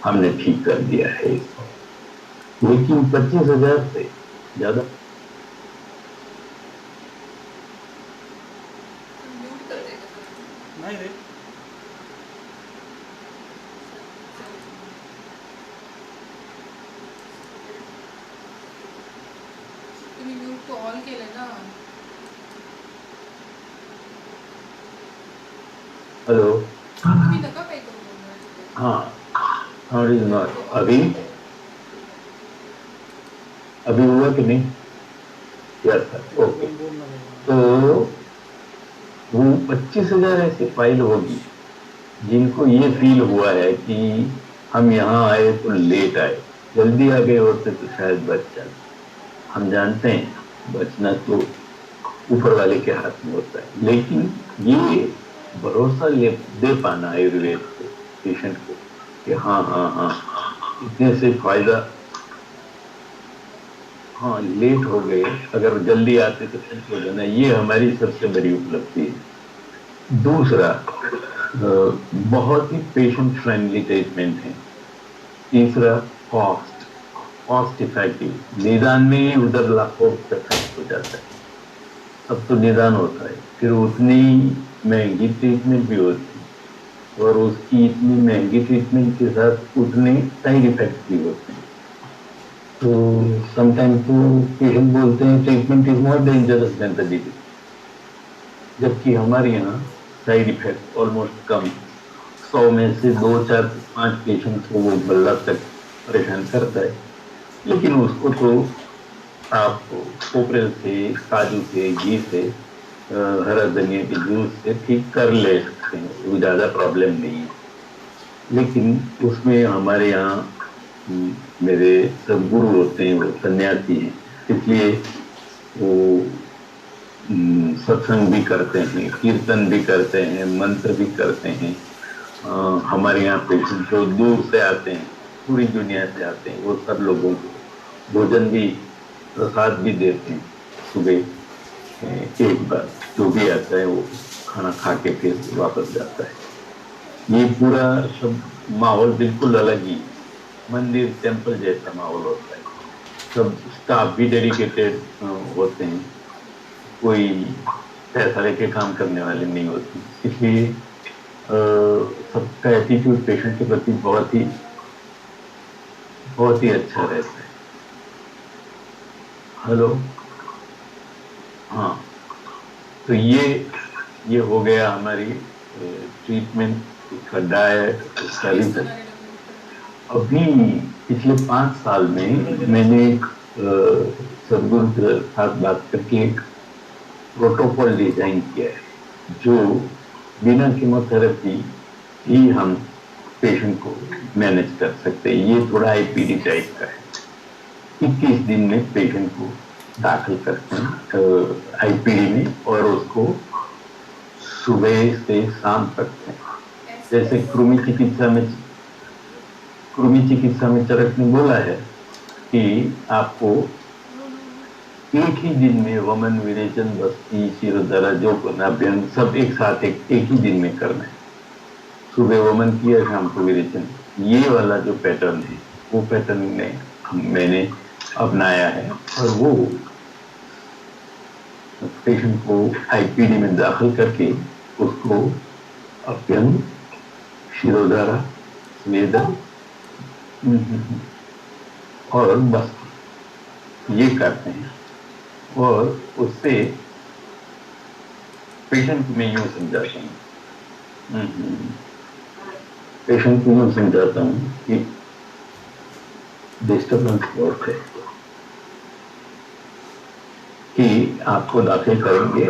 हमने ठीक कर दिया है इसको, लेकिन 25,000 से ज्यादा नहीं रे। तुम्ही म्यूट को ऑन केलं ना? हेलो, तुम्ही नका काही करू. हाँ हाँ नॉट अभी हुआ कि नहीं? Yes sir, okay. तो वो 25,000 ऐसी फाइल होगी जिनको ये फील हुआ है कि हम यहाँ आए तो लेट आए, जल्दी आ गए होते तो शायद बच जाते। हम जानते हैं बचना तो ऊपर वाले के हाथ में होता है, लेकिन ये भरोसा दे पाना आयुर्वेद को पेशेंट को कि हाँ हाँ हाँ इतने से फायदा हाँ लेट हो गए, अगर जल्दी आते तो ठीक हो जाना, ये हमारी सबसे बड़ी उपलब्धि है। दूसरा, बहुत ही पेशेंट फ्रेंडली ट्रीटमेंट है। तीसरा, कॉस्ट कॉस्ट इफेक्टिव, निदान में ही उधर लाखों रुपये खर्च हो जाता है। अब तो निदान होता है, फिर उतनी महंगी ट्रीटमेंट भी होती है, और उसकी इतनी महंगी ट्रीटमेंट के साथ उतने साइड इफेक्ट भी होते हैं। तो समटाइम तो पेशेंट बोलते हैं treatment is more dangerous than the disease, जबकि हमारे यहाँ साइड इफेक्ट ऑलमोस्ट कम। 100 में से 2 4 5 पेशेंट को वो बल्ला तक परेशान करता है, लेकिन उसको तो आप कोपरे से, काजू से, घी से, हरा धनिया के जूस से ठीक कर ले सकते हैं, वो ज्यादा प्रॉब्लम नहीं है। लेकिन उसमें हमारे यहाँ मेरे सब गुरु होते हैं, वो सन्यासी हैं, इसलिए वो सत्संग भी करते हैं, कीर्तन भी करते हैं, मंत्र भी करते हैं। हमारे यहाँ पेशेंट जो दूर से आते हैं, पूरी दुनिया से आते हैं, वो सब लोगों को भोजन भी, प्रसाद भी देते हैं। सुबह एक बार जो भी आता है वो खाना खा के फिर वापस जाता है। ये पूरा सब माहौल बिल्कुल अलग ही, मंदिर टेम्पल जैसा माहौल होता है। सब स्टाफ भी डेडिकेटेड होते हैं, कोई पैसा लेके काम करने वाले नहीं होते, इसलिए सबका एटीट्यूड पेशेंट के प्रति बहुत ही अच्छा रहता है। हेलो, हाँ, तो ये हो गया हमारी ट्रीटमेंट, उसका डाइट, उसका रिसर्च। अभी पिछले 5 साल में मैंने सदगुरु के साथ बात करके एक प्रोटोकॉल डिजाइन किया है, जो बिना कीमोथेरेपी ही हम पेशेंट को मैनेज कर सकते हैं। ये थोड़ा आईपीडी टाइप का है। 21 दिन में पेशेंट को दाखिल करते हैं आईपीडी में, और उसको सुबह से शाम तक हैं। जैसे कृमि चिकित्सा में चरक ने बोला है कि आपको एक ही दिन में वमन, विरेचन, बस्ती, शिरोधारा, जो अभ्यंग सब एक साथ एक ही दिन में करना है। सुबह वमन किया, शाम को विरेचन। ये वाला जो पैटर्न है, वो पैटर्न मैंने अपनाया है, और वो पेशेंट को आईपीडी में दाखिल करके उसको अभ्यंग, शिरोधारा, स्वेदन और बस्ती ये करते हैं। और उससे पेशेंट को मैं यूं समझाता हूँ, पेशेंट को यूं समझाता हूँ कि डिस्टर्बेंस बहुत है, कि आपको दाखिल करेंगे,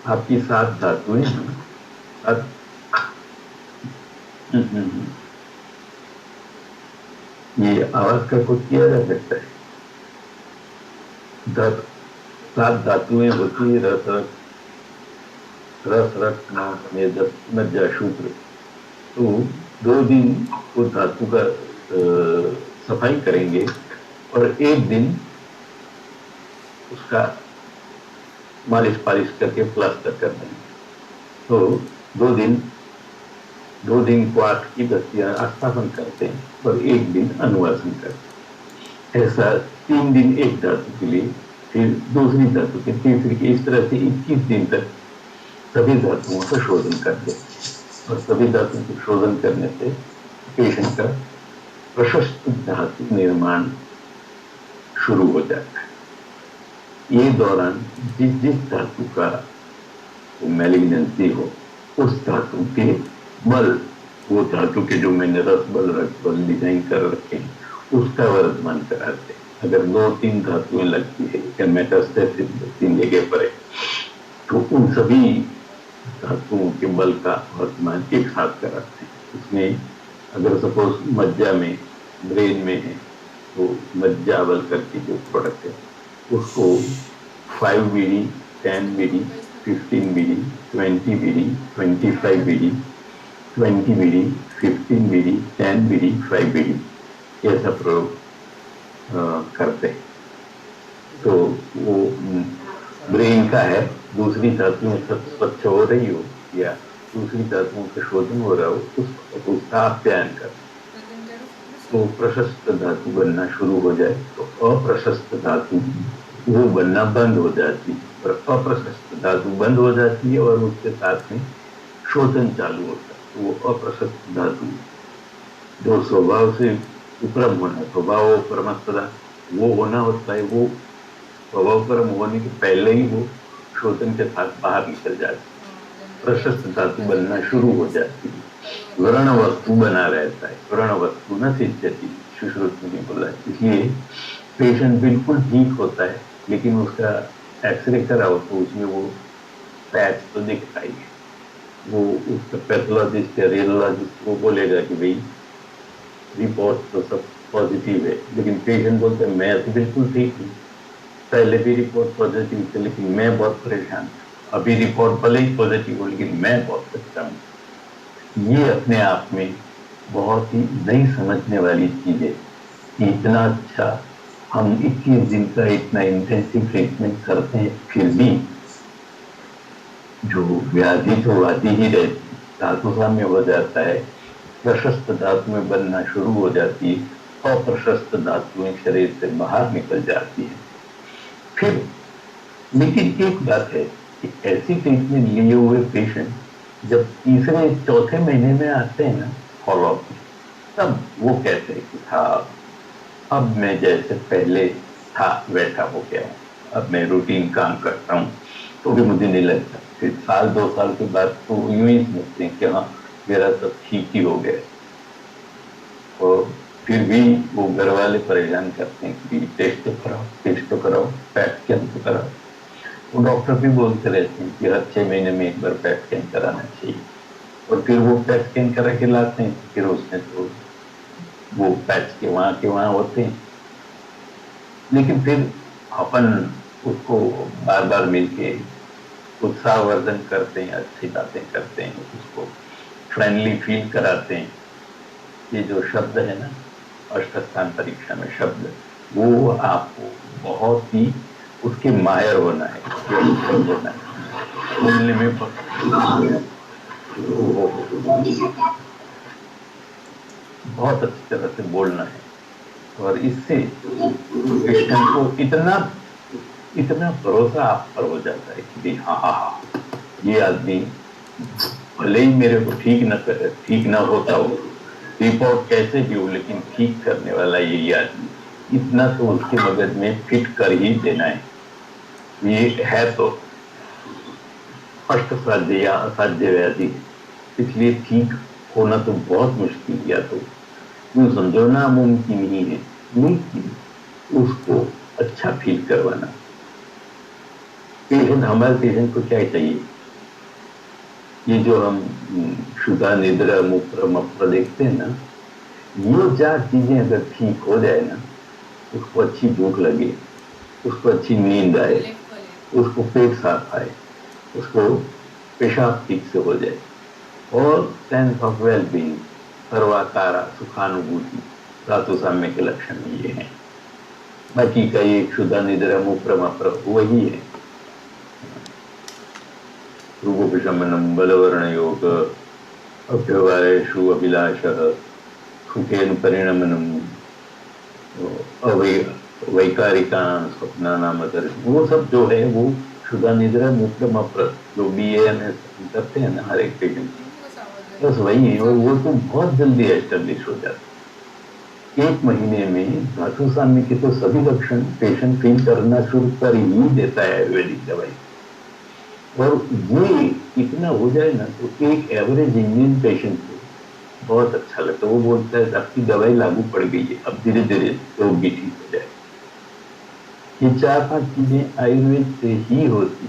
आपकी 7 धातुएं हैं। ये आवाज का कुछ किया जा सकता है। 7 धातुएं होती है, रस, रक्त, मांस, मेद, मज्जा, शुक्र। तो 2 दिन उस धातु का सफाई करेंगे, और 1 दिन उसका मालिश पालिश करके प्लास्टर कर देंगे। तो 2 दिन को 8 की बस्तियां आस्थापन करते हैं, और 1 दिन अनुवासन करते हैं। ऐसा 3 दिन एक धातु के लिए, फिर दूसरी धातु के, तीसरी के, इस तरह से 21 दिन तक सभी धातुओं का शोधन करते हैं। और सभी धातुओं को शोधन करने से पेशेंट का प्रशस्त धातु निर्माण शुरू हो जाता है। ये दौरान जिस धातु का मैलिग्नेंसी हो, उस धातु के बल, वो धातु के जो मैंने रस बल, रक्त बल डिजाइन कर रखे हैं, उसका वर्धमान कराते हैं। अगर 2-3 धातुएं लगती है या मेटास्टेसिस 3 जगह पर है, तो उन सभी धातुओं के बल का वर्धमान एक साथ कराते हैं। उसमें अगर सपोज मज्जा में, ब्रेन में है, तो मज्जा बल करके जो प्रोडक्ट है, उसको 5 BD, 10 BD, 15 BD, 20 BD, 25 BD, 20 BD, 15 BD, 10 BD, 5 BD, ऐसा प्रयोग करते हैं। तो वो ब्रेन का है, दूसरी धातुओं सब स्वच्छ हो रही हो या दूसरी धातुओं का शोधन हो रहा हो, उसका अध्ययन कर, तो प्रशस्त धातु बनना शुरू हो जाए तो अप्रशस्त धातु वो बनना बंद हो जाती है, और अप्रशस्त धातु बंद हो जाती है और उसके साथ में शोधन चालू होता है। तो वो अप्रशस्त धातु जो स्वभाव से उपरम होना, स्वभाव परमस्तदा वो होना होता है, वो स्वभाव परम होने के पहले ही वो शोधन के साथ बाहर निकल जाती है, प्रशस्त धातु बनना शुरू हो जाती है, व्रण वस्तु बना रहता है, व्रण वस्तु न सिद्ध्यति, सुश्रुत ने बोला। इसलिए पेशेंट बिल्कुल ठीक होता है, लेकिन उसका एक्सरे कराओ तो उसमें वो पैच तो दिखता ही है। वो उसका पैथोलॉजिस्ट या रेडियोलॉजिस्ट वो बोलेगा कि भाई रिपोर्ट तो सब पॉजिटिव है, लेकिन पेशेंट बोलते हैं मैं तो बिल्कुल ठीक हूँ, पहले भी रिपोर्ट पॉजिटिव थी लेकिन मैं बहुत परेशान था, अभी रिपोर्ट भले ही पॉजिटिव हो लेकिन मैं बहुत अच्छा हूँ। ये अपने आप में बहुत ही नहीं समझने वाली चीज है कि इतना अच्छा हम 21 दिन का इतना इंटेंसिव ट्रीटमेंट करते हैं, फिर भी जो व्याधि तो आती ही रहती, धातु साम्य हो जाता है, प्रशस्त धातुएं बनना शुरू हो जाती है, अप्रशस्त धातुएं शरीर से बाहर निकल जाती है। फिर लेकिन एक बात है कि ऐसी ट्रीटमेंट लिए हुए पेशेंट जब तीसरे चौथे महीने में आते हैं ना फॉलोअप में, तब वो कहते हैं कि हाँ अब मैं जैसे पहले था वैसा हो गया हूँ, अब मैं रूटीन काम करता हूँ, तो भी मुझे नहीं लगता। फिर साल 2 साल के बाद तो यूं ही समझते हैं कि हाँ मेरा सब ठीक ही हो गया, और फिर भी वो घर वाले परेशान करते हैं कि टेस्ट तो कराओ, टेस्ट तो कराओ, पैट स्कैन तो कराओ। वो डॉक्टर भी बोलते रहते हैं कि हर 6 महीने में एक बार पैट स्कैन कराना चाहिए, और फिर वो पैट स्कैन करा के लाते हैं, फिर उसमें तो वो पैच के वहां होते हैं, लेकिन फिर अपन उसको बार बार मिलके उत्साहवर्धन करते हैं, अच्छी बातें करते हैं, उसको फ्रेंडली फील कराते हैं। ये जो शब्द है ना अष्टस्थान परीक्षा में शब्द, वो आपको बहुत ही उसके माहिर होना है, होना है, बोलने में बहुत अच्छी तरह से बोलना है, और इससे पेशेंट को इतना भरोसा आप पर हो जाता है कि हाँ ये आदमी भले ही मेरे को ठीक ना होता हो, रिपोर्ट कैसे भी हो, लेकिन ठीक करने वाला यही आदमी, इतना तो उसके मगज में फिट कर ही देना है। ये है तो अष्टसाध्य या असाध्य व्याधि, इसलिए ठीक होना तो बहुत मुश्किल, या तो यूं समझो नामुमकिन ही है, लेकिन उसको अच्छा फील करवाना। पेशेंट, हमारे पेशेंट को क्या चाहिए, ये जो हम क्षुधा निद्रा मूत्र मप्र देखते हैं ना, ये 4 चीजें अगर ठीक हो जाए ना, उसको अच्छी भूख लगे, उसको अच्छी नींद आए, उसको पेट साफ आए, उसको पेशाब ठीक से हो जाए, और सेंस ऑफ वेलबींग, सर्वाकारा सुखानुभूति, धातु साम्य के लक्षण ये हैं। बाकी का ये क्षुधा निद्रा मूत्र मप्र वही है। रूपोपशमनम बलवर्ण योग अभ्यवारेषु अभिलाषः सुखेन परिणमनम वैकारिकान स्वप्नानाम दर्शन, वो सब जो है वो क्षुधा निद्रा मूत्र मप्र जो BAMS करते हैं ना हर एक पेशेंट, बस वही है, और वो तो बहुत जल्दी एस्टेब्लिश हो जाता है। 1 महीने में धातु साम्य के तो सभी लक्षण पेशेंट फील करना शुरू कर ही देता है आयुर्वेदिक दवाई, और ये इतना हो जाए ना तो एक एवरेज इंडियन पेशेंट को बहुत अच्छा लगता है। वो बोलता है आपकी दवाई लागू पड़ गई है, अब धीरे धीरे रोग भी ठीक हो जाए। ये 4-5 चीजें आयुर्वेद से ही होती,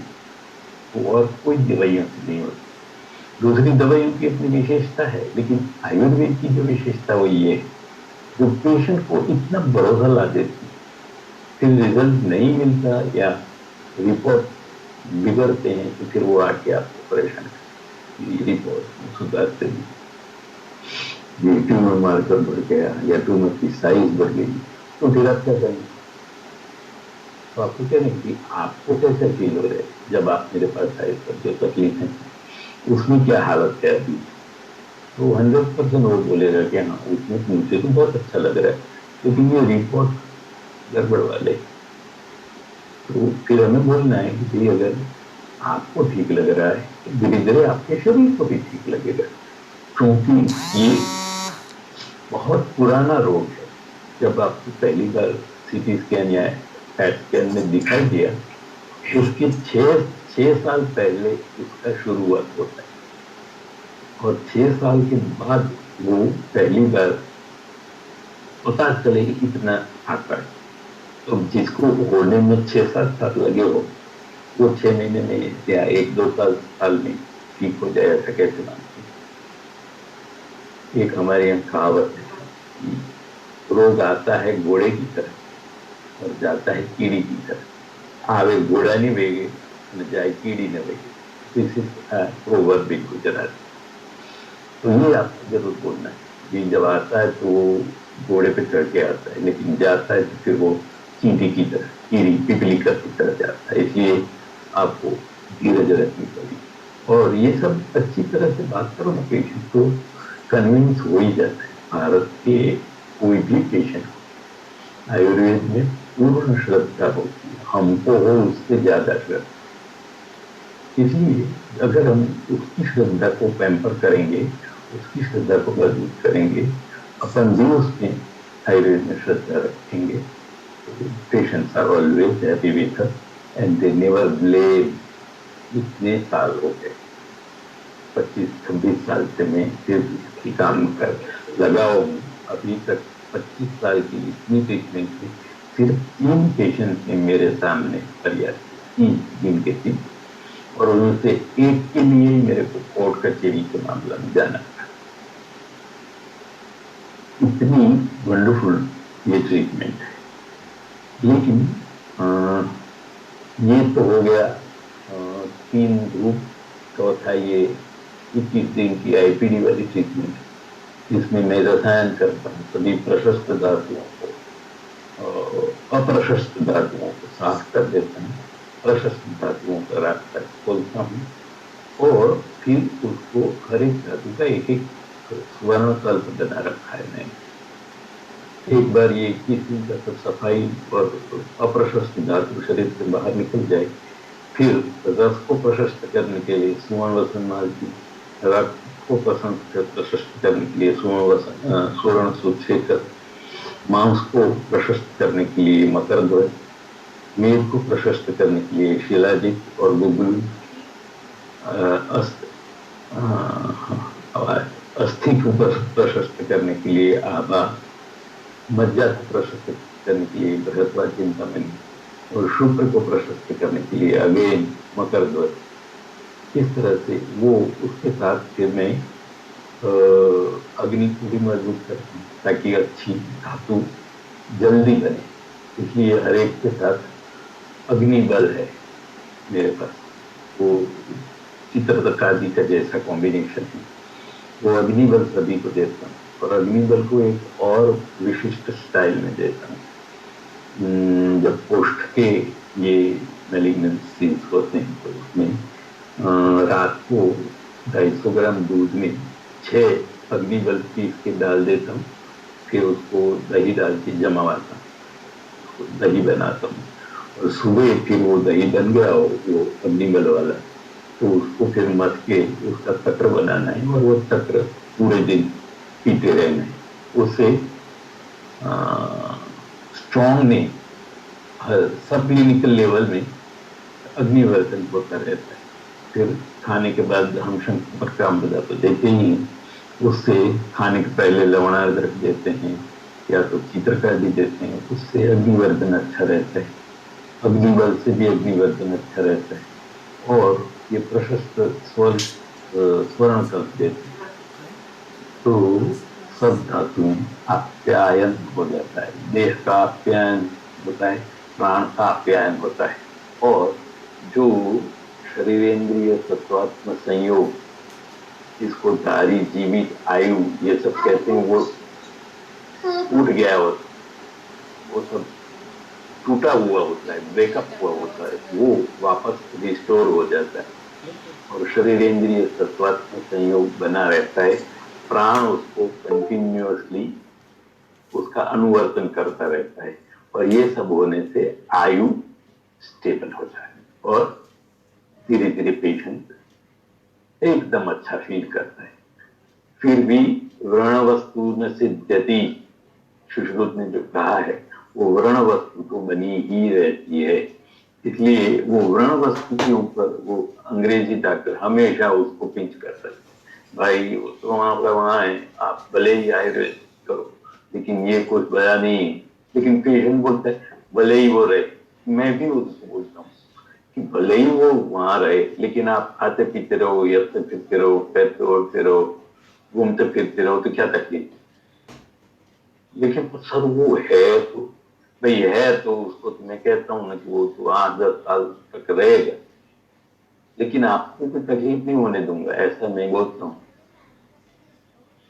वो और कोई दवाइयों से नहीं होती। दूसरी दवाइयों की अपनी विशेषता है, लेकिन आयुर्वेद की जो विशेषता वो ये है, जो पेशेंट को इतना भरोसा ला देती, फिर रिजल्ट नहीं मिलता या रिपोर्ट बिगड़ते हैं तो फिर वो आके आपको परेशान करते, रिपोर्ट सुधारते नहीं, ये ट्यूमर मार्कर बढ़ गया या ट्यूमर की साइज बढ़ गई, तो फिर आप क्या करेंगे? तो आपको क्या नहीं कि आपको कैसे फील हो रहा है जब आप मेरे पास आए, तब जो तकलीफ है उसमें क्या हालत है अभी? तो 100% वो बोलेगा कि हाँ उसमें मुझे तो बहुत अच्छा लग रहा है, लेकिन ये रिपोर्ट गड़बड़ वाले। तो फिर हमें बोलना है कि भाई अगर आपको ठीक लग रहा है तो धीरे धीरे आपके शरीर को भी ठीक लगेगा, क्योंकि ये बहुत पुराना रोग है। जब आपको पहली बार सीटी स्कैन या पैट स्कैन में दिखाई दिया, उसके 6 साल पहले उसका शुरुआत होता है, और 6 साल के बाद वो पहली बार पता चले कि इतना आकर। तो जिसको होने में 6-7 साल लगे हो, वो 6 महीने में या 1-2 साल में ठीक हो जाए, ऐसा कैसे मानते हैं? एक हमारे यहाँ कहावत है कि रोग आता है घोड़े की तरह और जाता है कीड़ी की तरह। आवे घोड़ा नहीं वेगे न जाए कीड़ी न वेगे। दिस इज प्रोवर्ब इन गुजरात। तो ये आपको जरूर बोलना है कि जब आता है तो वो घोड़े पे चढ़ के आता है, लेकिन जाता है तो फिर वो चींटी की तरह, कीड़ी पिपली की तरह जाता है। इसलिए आपको धीरज रखनी पड़ी। और ये सब अच्छी तरह से बात करो ना, पेशेंट तो कन्विंस हो ही जाता है। भारत के कोई भी पेशेंट को आयुर्वेद में पूर्ण श्रद्धा होती है, हमको हो उससे ज्यादा श्रद्धा। इसलिए अगर हम उसकी श्रद्धा को पैम्पर करेंगे, उसकी श्रद्धा को मजबूत करेंगे, अपन भी उसमें आयुर्वेद में श्रद्धा रखेंगे, तो patients are always happy with us and they never blame. इतने साल हो गए, 25-26 साल से मैं फिर काम कर लगाओ। अभी तक 25 साल की इतनी ट्रीटमेंट में सिर्फ 3 पेशेंट ने मेरे सामने फरियाद की, 3 के 3, और उनसे एक के लिए ही मेरे को कोर्ट कचहरी के मामला में जाना था। इतनी वंडरफुल ये ट्रीटमेंट है। लेकिन ये तो हो गया 3 ग्रुप। चौथा ये 21 दिन की आईपीडी वाली ट्रीटमेंट, जिसमें मैं रसायन करता हूँ, सभी प्रशस्त धातुओं को अप्रशस्त धातुओं को साफ कर देता हूँ, प्रशस्त धातुओं का रास्ता खोलता हूँ, और फिर उसको हर एक धातु का एक एक स्वर्ण कल्प बना रखा है मैंने। एक बार ये 21 दिन तक सफाई और अप्रशस्त धातु शरीर से बाहर निकल जाए, फिर रस को प्रशस्त करने के लिए सुवर्ण वसन मालती, रक्त को प्रशस्त करने के लिए सुवर्ण सुशेखर, मांस को प्रशस्त करने के लिए मकरध्वज, मेद को प्रशस्त करने के लिए शिलाजित और गुगुल, अस्थि को प्रशस्त करने के लिए आभा, मज्जा को प्रशस्त करने के लिए बृहत्वा चिंतामणि, और शुक्र को प्रशस्त करने के लिए अगेन मकरध्वज। इस तरह से वो उसके साथ फिर मैं अग्नि को भी मजबूत करता हूँ ताकि अच्छी धातु जल्दी बने। इसलिए हर एक के साथ अग्नि बल है मेरे पास। वो चित्रकादि का जैसा कॉम्बिनेशन है, वो अग्निबल सभी को देता हूँ, और अग्निबल को एक और विशिष्ट स्टाइल में देता हूँ। जब कोष्ठ के ये मैलिग्नेंसीज होते हैं तो उसमें रात को 250 ग्राम दूध में 6 अग्निबल पीस के डाल देता हूँ, फिर उसको दही डाल के जमावाता हूँ, दही बनाता हूँ, और सुबह फिर वो दही बन गया हो वो अग्निबल वाला, तो उसको फिर मथ के उसका तक्र बनाना है, और वो तक्र पूरे दिन पीते रहना है। उससे स्ट्रॉन्ग ने सब क्लिनिकल लेवल में अग्निवर्धन होता रहता है। फिर खाने के बाद हम शंकर कामदा तो देते ही हैं, उससे खाने के पहले लवणार्द्रक देते हैं या तो चित्रकारी देते हैं, उससे अग्निवर्धन अच्छा रहता है। अग्निबल से भी अग्निवर्धन अच्छा रहता है। और ये प्रशस्त स्वर्ण कल्प देते हैं, तो सब धातुओं आप्यायन हो जाता है। देह का आप्यायन होता है, प्राण का आप्यायन होता है, और जो शरीरेंद्रिय तत्वात्म संयोग, इसको धारी जीवित आयु ये सब कहते हैं, वो उठ गया हो वो सब टूटा हुआ होता है, ब्रेकअप हुआ होता है, वो वापस रिस्टोर हो जाता है और शरीर इंद्रिय तत्वात्म संयोग बना रहता है। प्राण उसको कंटिन्यूअसली उसका अनुवर्तन करता रहता है और ये सब होने से आयु स्टेबल होता है और धीरे धीरे पेशेंट एकदम अच्छा फील करता है। फिर भी व्रण वस्तु न सिद्ध्यति, सुश्रुत ने जो कहा है वो व्रण वस्तु तो बनी ही रहती है, इसलिए वो व्रण वस्तु के ऊपर वो अंग्रेजी डॉक्टर हमेशा उसको पिंच करता है, भाई वो तो वहां है, आप भले ही आयुर्वेद करो लेकिन ये कुछ बया नहीं है। लेकिन पेशेंट बोलता है भले ही वो रहे, मैं भी उसको बोलता हूँ कि भले ही वो वहां रहे लेकिन आप खाते पीते रहो, यत्ते फिरते रहो, पैरते ओढ़ते रहो, घूमते फिरते रहो, तो क्या तकलीफ। लेकिन सर वो है तो भाई है तो उसको तो मैं कहता हूँ ना कि वो तो 8-10 साल तक रहेगा, लेकिन आपको कोई तकलीफ नहीं होने दूंगा, ऐसा मैं बोलता हूँ।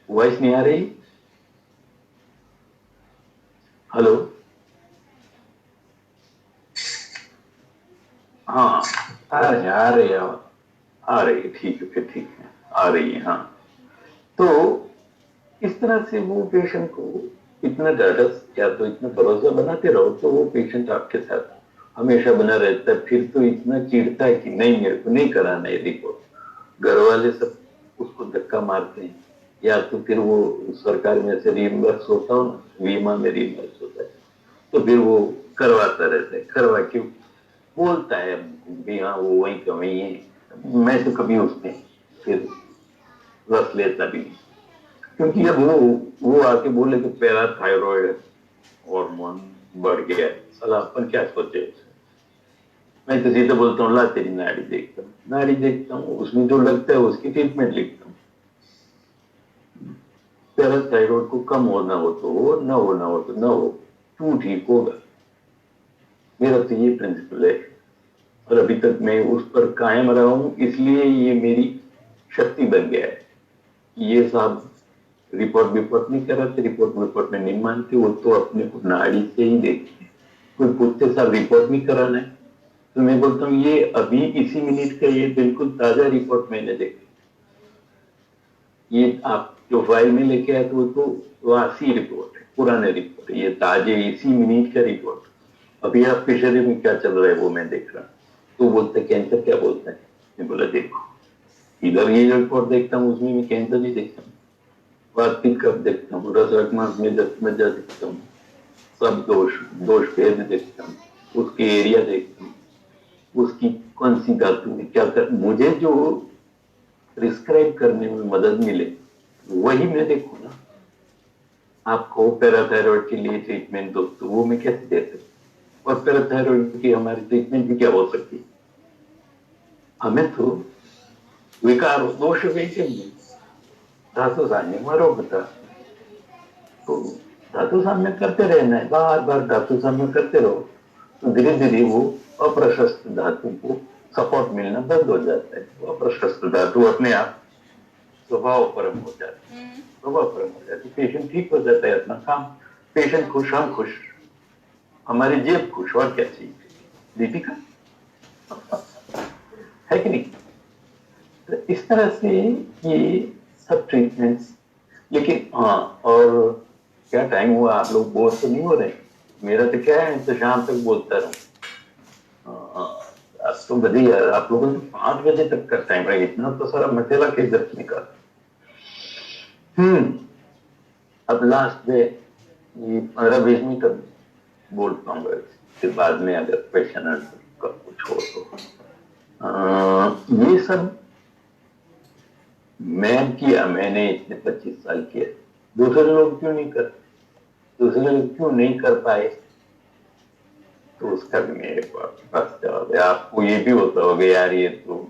वॉइस नहीं आ रही? हेलो? हाँ आ रही है, आ रही है, ठीक है, फिर ठीक है, आ रही है। हाँ, तो इस तरह से वो पेशेंट को इतना ढाढ़स या तो इतना भरोसा बनाते रहो तो वो पेशेंट आपके साथ हमेशा बना रहता है। फिर तो इतना चिढ़ता है कि नहीं, मेरे को नहीं कराना है रिपोर्ट। घर वाले सब उसको धक्का मारते हैं, या तो फिर वो सरकार में से रिइम्बर्स होता हो ना, बीमा में रिइम्बर्स होता है, तो फिर वो करवाता रहता है। करवा के बोलता है भी हाँ वो वही का वही है। मैं तो कभी उसमें फिर रस लेता भी नहीं, क्योंकि अब वो आके बोले कि तेरा थायराइड हार्मोन बढ़ गया है, साला अपन क्या सोचे। मैं तो सीधे बोलता हूँ ला तेरी नाड़ी देखता हूँ, नाड़ी देखता हूँ, उसमें जो लगता है उसकी ट्रीटमेंट लिखता हूँ। तेरा थायराइड को कम होना हो तो हो, न होना हो तो न हो, तू ठीक होगा। मेरा तो ये प्रिंसिपल है और अभी तक मैं उस पर कायम रहा हूं, इसलिए ये मेरी शक्ति बन गया है। ये साहब रिपोर्ट विपोर्ट नहीं कराते, रिपोर्ट में नहीं मानते, वो तो अपने को नाड़ी से ही देखते हैं। कोई पूछते साहब रिपोर्ट नहीं कराना है, तो मैं बोलता हूँ ये अभी इसी मिनट का ये बिल्कुल ताजा रिपोर्ट मैंने देखा। ये आप जो फाइल में लेके आए तो वो तो वासी रिपोर्ट है, पुराने रिपोर्ट है, ये ताजे इसी मिनट का रिपोर्ट। अभी आपके शरीर में क्या चल रहा है वो मैं देख रहा हूँ। तो बोलते कैंसर, क्या बोलते हैं? मैं बोला देखो, इधर ये रिपोर्ट देखता हूँ उसमें मैं कैंसर नहीं देखता हूँ, बातचीत कब देखता हूँ, रस रकमास में मज्जा देखता हूँ, सब दोष दोष भेद देखता हूँ, उसके एरिया देखता हूँ, उसकी कौन सी धातु में क्या कर, मुझे जो प्रिस्क्राइब करने में मदद मिले वही मैं देखू ना। आपको पैराथायरॉइड के लिए ट्रीटमेंट दो तो वो मैं कैसे दे सकता, और पैराथायरॉइड की हमारी ट्रीटमेंट भी क्या हो सकती है? हमें तो विकार दोष वैषम्य धातु साम्य मरो बता, तो धातु साम्य करते रहना है, बार बार धातु साम्य करते रहो तो धीरे धीरे वो अप्रशस्त धातु को सपोर्ट मिलना बंद हो जाता है। वो अप्रशस्त धातु अपने आप स्वभाव परम हो जाती है, स्वभाव परम हो जाती है, पेशेंट ठीक हो जाता है, अपना काम, पेशेंट खुश, हम खुश, हमारी जेब खुश, और क्या चाहिए दीपिका, है कि नहीं? तो इस तरह से ये सब ट्रीटमेंट्स। लेकिन हाँ, और क्या टाइम हुआ, आप लोग बोर तो नहीं हो रहे? मेरा तो क्या है, तो शाम तक बोलता रहूं। आज तो बजे यार, आप लोगों को 5 बजे तक का टाइम है, इतना तो सारा मटेला के इधर से निकाल। अब लास्ट में ये 15-20 मिनट अब बोल पाऊंगा, फिर बाद में अगर क्वेश्चन आंसर का कुछ हो तो ये सब मैं किया, मैंने इतने 25 साल किया, दूसरे लोग क्यों नहीं कर, दूसरे लोग क्यों नहीं कर पाए, तो उसका भी मेरे पास जवाब है। आपको ये भी होता होगा यार, ये तो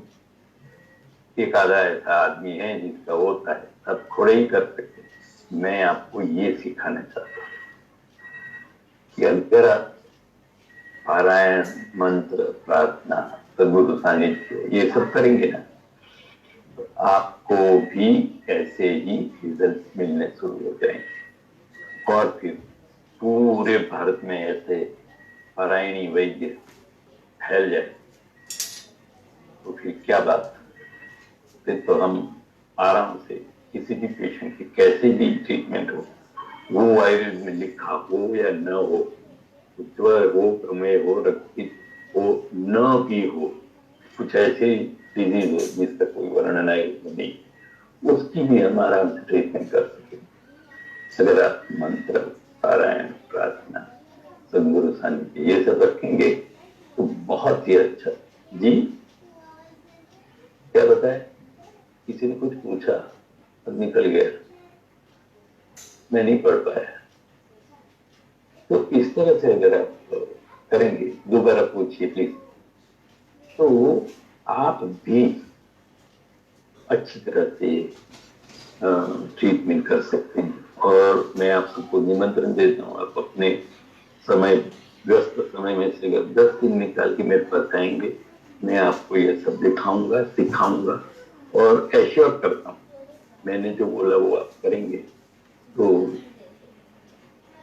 एक आधा ऐसा आदमी है जिसका होता है, सब थोड़े ही कर सकते। मैं आपको ये सिखाना चाहता हूँ कि अगर आप पारायण, मंत्र, प्रार्थना, सदगुरु सानिध्य ये सब करेंगे ना, तो आपको भी ऐसे ही रिजल्ट मिलने शुरू हो जाएंगे। और फिर पूरे भारत में ऐसे पारायणी वैद्य फैल जाए तो फिर क्या बात। फिर तो हम आराम से किसी भी पेशेंट की कैसे भी ट्रीटमेंट हो, वो आयुर्वेद में लिखा हो या न हो, ज्वर हो, प्रमेह हो, रक्तपित्त हो, न भी हो, कुछ ऐसे डिजीज हो जिसका कोई वर्णन आयुर्वेद नहीं, उसकी भी हम आराम से ट्रीटमेंट कर सके अगर आप मंत्र, पारायण, प्रार्थना, सदगुरु सानिध्य ये सब रखेंगे तो बहुत ही अच्छा। जी क्या बताए, किसी ने कुछ पूछा और निकल गया, मैं नहीं पढ़ पाया। तो इस तरह से अगर आप करेंगे, दोबारा पूछिए प्लीज, तो आप भी अच्छी तरह से ट्रीटमेंट कर सकते हैं। और मैं आप सबको निमंत्रण देता हूँ, आप अपने समय, व्यस्त समय में से अगर 10 दिन निकाल के मेरे पास आएंगे, मैं आपको ये सब दिखाऊंगा, सिखाऊंगा और एश्योर करता हूँ मैंने जो बोला वो आप करेंगे तो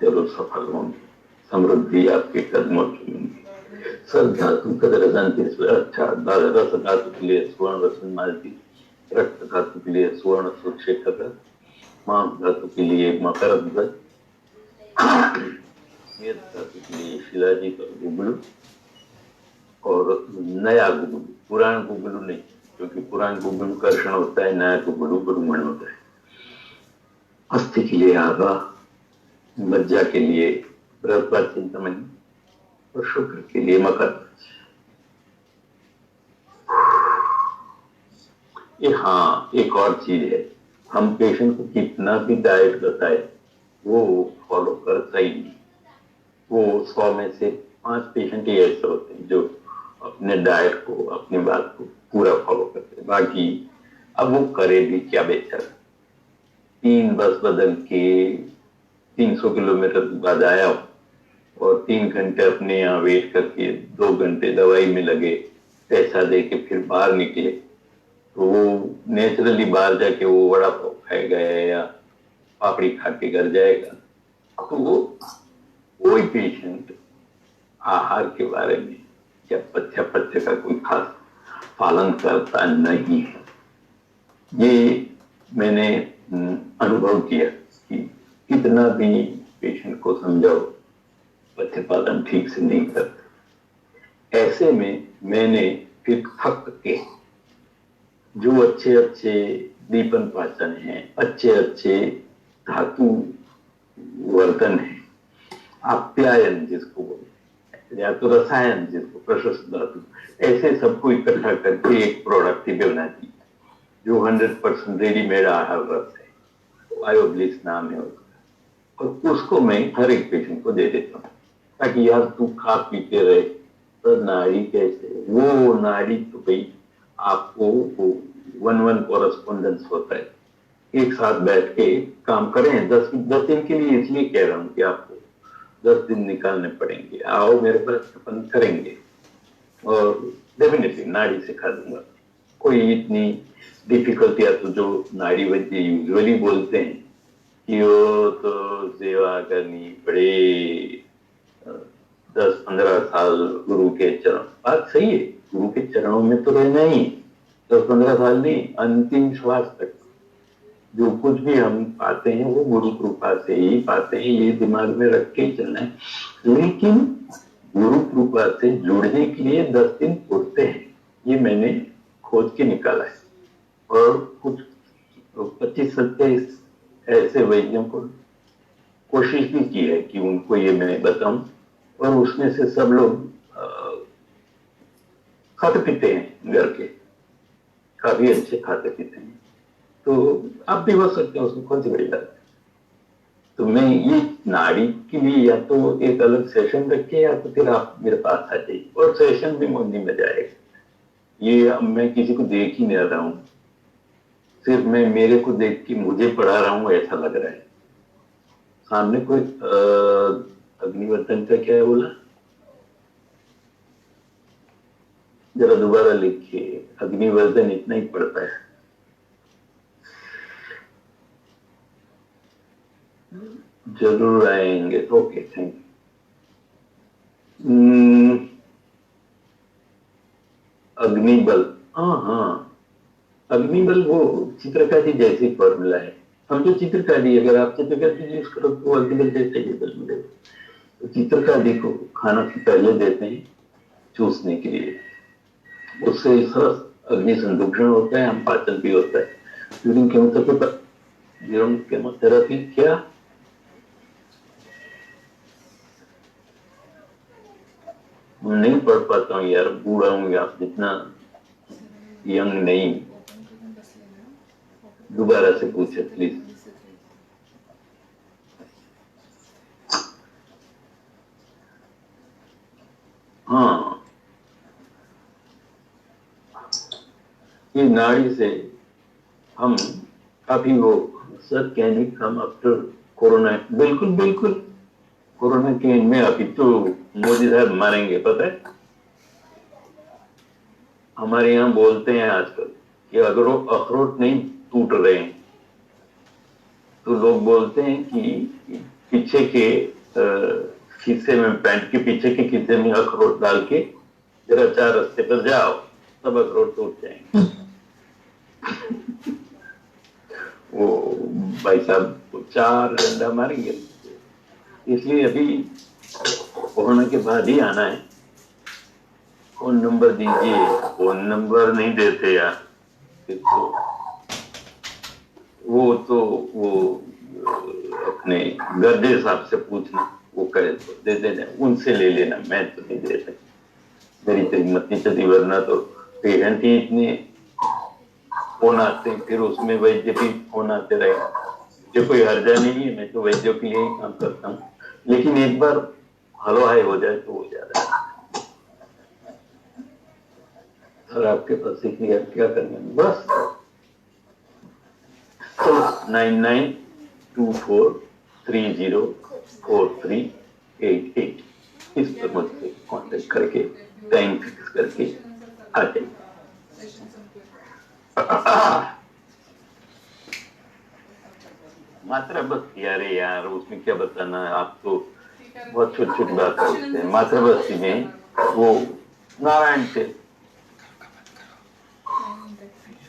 जरूर सफल होंगे, समृद्धि आपके कदमों चुनेंगे। सर धातु कदर जानती, अच्छा रस धातु के लिए स्वर्ण रसन मालती, रक्त धातु के लिए स्वर्ण सुक्षेत्र, मांस धातु के लिए मकर ध्वज, मेद धातु के लिए शिलाजीत और गुगलू, और नया गुगलू, पुराण गुगलू नहीं, क्योंकि पुराण गुगलू कर्षण होता है, नया गुगलू गुरुमण होता है। अस्थि के लिए आभा, मज्जा के लिए बृहस्पति चिंतामणि और शुक्र के लिए मकर। ये हाँ एक और चीज है, हम पेशेंट को कितना भी डाइट बताए वो फॉलो करता ही नहीं। वो 100 में से 5 पेशेंट ही ऐसे होते हैं जो अपने डाइट को, अपनी बात को पूरा फॉलो करते हैं। बाकी अब वो करे भी क्या बेचारा, 3 बस बदल के 300 किलोमीटर बाद आया और 3 घंटे अपने यहाँ वेट करके 2 घंटे दवाई में लगे, पैसा दे के फिर बाहर निकले, तो वो नेचुरली बाहर जाके वो वड़ा पाव खाएगा या पापड़ी खा के घर जाएगा। तो वो कोई पेशेंट आहार के बारे में या पथ्य पथ्य का कोई खास पालन करता नहीं है। ये मैंने अनुभव किया कि कितना भी पेशेंट को समझाओ, पथ्य पालन ठीक से नहीं करते। ऐसे में मैंने फिर थक के जो अच्छे अच्छे दीपन पाचन है, अच्छे अच्छे धातु वर्तन है, आप्यायन जिसको बोलते या तो रसायन जिसको प्रशस्त धातु, ऐसे सबको इकट्ठा करके एक प्रोडक्ट ही बना दी जो 100% रेडीमेड आहार रस है, आयोब्लिस नाम है उसका, और उसको मैं हर एक पेशेंट को दे देता हूँ ताकि यार तू खा पीते रहे। तो नाड़ी कैसे, वो नाड़ी तो भाई आपको 1-1 कॉरेस्पॉन्डेंस होता है, एक साथ बैठ के काम करें। 10 दिन के लिए इसलिए कह रहा हूँ कि आपको 10 दिन निकालने पड़ेंगे, आओ मेरे पास, अपन करेंगे और डेफिनेटली नाड़ी सिखा दूंगा। कोई इतनी डिफिकल्टियां तो जो नाड़ी वैद्य यूजुअली बोलते हैं कि वो तो सेवा करनी पड़े, 10-15 साल गुरु के चरण, बात सही है, गुरु के चरणों में तो रहना ही 10-15 साल नहीं, अंतिम श्वास तक जो कुछ भी हम पाते हैं वो गुरु कृपा से ही पाते हैं, ये दिमाग में रख के ही चलना है। लेकिन गुरु कृपा से जुड़ने के लिए 10 दिन पुरते हैं, ये मैंने खोज के निकाला है। और कुछ 25-27 ऐसे वैद्यों को कोशिश भी की है कि उनको ये मैं बताऊं, और उसमें से सब लोग खाते पीते हैं, घर के काफी अच्छे खाते पीते हैं, तो आप भी हो सकते हैं, उसमें कौन सी बड़ी बात है। तो मैं ये नाड़ी के लिए या तो एक अलग सेशन रखे या तो फिर आप मेरे पास आ जाइए, और सेशन भी मुझे मजा आएगा। ये अब मैं किसी को देख ही नहीं रहा हूँ, सिर्फ मैं मेरे को देख के मुझे पढ़ा रहा हूँ ऐसा लग रहा है। सामने कोई अग्निवर्धन का क्या बोला, जरा दोबारा लिखिए, अग्निवर्धन इतना ही पड़ता है। जरूर आएंगे। Okay, thank you. अग्निबल, हाँ हाँ, अग्निबल वो चित्रकारी जैसी फॉर्मूला है। हम तो चित्रकारी, अगर आप चित्रकारी यूज करो तो अग्निबल जैसे ही रिजल्ट मिलेगा। तो चित्रकारी को खाना से पहले देते हैं चूसने के लिए, उससे सरस अग्नि संदूषण होता है, हम पाचन भी होता है। ड्यूरिंग केमोथेरेपी क्या नहीं पढ़ पाता हूँ यार, बूढ़ा हूँ या जितना यंग नहीं। दोबारा से पूछे प्लीज। हाँ, ये नाड़ी से हम काफी वो sir can come after corona. बिल्कुल बिल्कुल, कोरोना के इनमें अभी तो मोदी साहब मारेंगे, पता है। हमारे यहाँ बोलते हैं आजकल कि अगर वो अखरोट नहीं टूट रहे हैं तो लोग बोलते हैं कि पीछे के खीसे में, पैंट के पीछे के खीसे में अखरोट डाल के जरा चार रास्ते पर जाओ, सब अखरोट टूट जाएंगे। वो भाई साहब 4 डंडा मारेंगे। इसलिए अभी कोरोना के बाद ही आना है। फोन नंबर दीजिए, फोन नंबर नहीं देते यार। तो वो अपने गर्दे साहब से पूछना, वो कहे तो दे देना, उनसे ले लेना, मैं तो नहीं दे सकता, मेरी तो हिम्मत नहीं चलती। वरना तो पेशेंट ही इतने फोन आते हैं, फिर उसमें वैद्य भी फोन आते रहे। मुझे कोई हर्जा नहीं है, मैं तो वैद्यों के लिए ही काम करता हूँ, लेकिन एक बार हलो हाय हो जाए तो हो जाता है। और आपके पास क्या करना है, बस तो 9924304388 इस पर मुझसे कांटेक्ट करके टाइम फिक्स करके आ जाइए। मात्रा बस्ती, अरे यार उसमें क्या बताना है, आप तो बहुत छोटी छोटी बात करते हैं। मात्रा बस्ती में वो नारायण से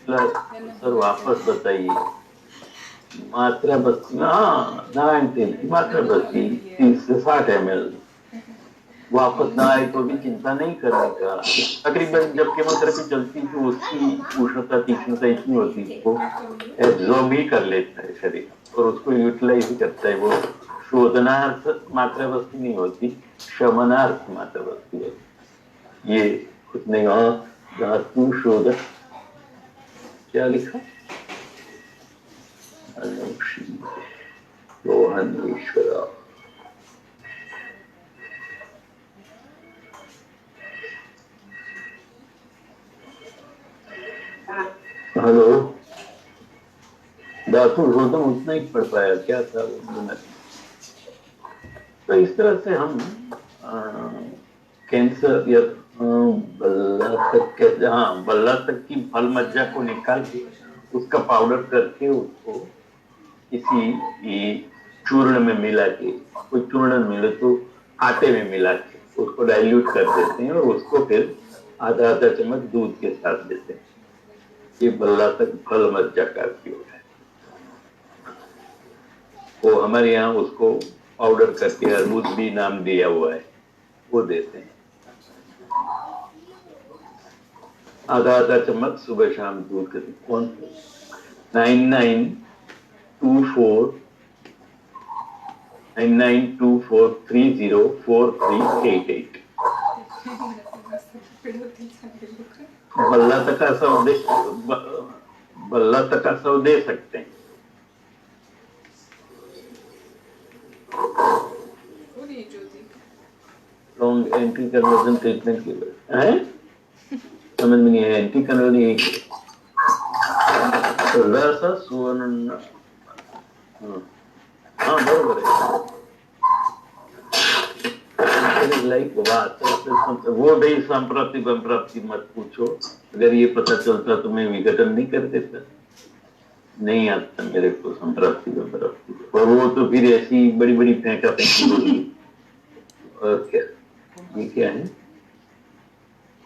सर वापस बताइए। मात्रा बस्ती, हाँ नारायण तेल की मात्रा बस्ती 30 से 60 ml। वापस ना आए तो भी चिंता नहीं करने का। तकरीबन जब केमोथेरेपी चलती तो उसकी उष्णता तीक्ष्णता इतनी होती है, वो एब्जॉर्ब ही कर लेता है शरीर और उसको यूटिलाइज ही करता है। वो शोधनार्थ मात्रा बस्ती नहीं होती, शमनार्थ मात्रा बस्ती है। ये उसने धातु शोधन क्या लिखा, रोहन ईश्वरा। हेलो, धातु शोधन उतना ही पढ़ पाया, क्या था वो। तो इस तरह से हम कैंसर या बल्ला तक के, हाँ बल्ला तक की फल मज्जा को निकाल के उसका पाउडर करके उसको किसी चूर्ण में मिला के, कोई चूर्ण मिले तो आटे में मिला के उसको डाइल्यूट कर देते हैं और उसको फिर आधा आधा चम्मच दूध के साथ देते हैं। ये बल्ला तक फल मज्जा का उपयोग है। वो हमारे यहाँ उसको पाउडर करके अरबूज भी नाम दिया हुआ है, वो देते हैं। आधा आधा चम्मच सुबह शाम दूध के। कौन 9924304388 बल्ला तक का सब दे, बल्ला तक का सब दे सकते हैं। लॉन्ग एंटी कन्वर्जन ट्रीटमेंट के लिए है, समझ में नहीं है। एंटी कन्वर्जन सा सुवर्ण, हाँ बरोबर है। लाइक वो भाई संप्राप्ति बंप्राप्ति मत पूछो, अगर ये पता चलता तो मैं विघटन नहीं कर देता। नहीं आता मेरे को संतृप्ति और वो तो फिर ऐसी बड़ी बड़ी फेंका फेंकी होगी। और क्या, ये क्या है,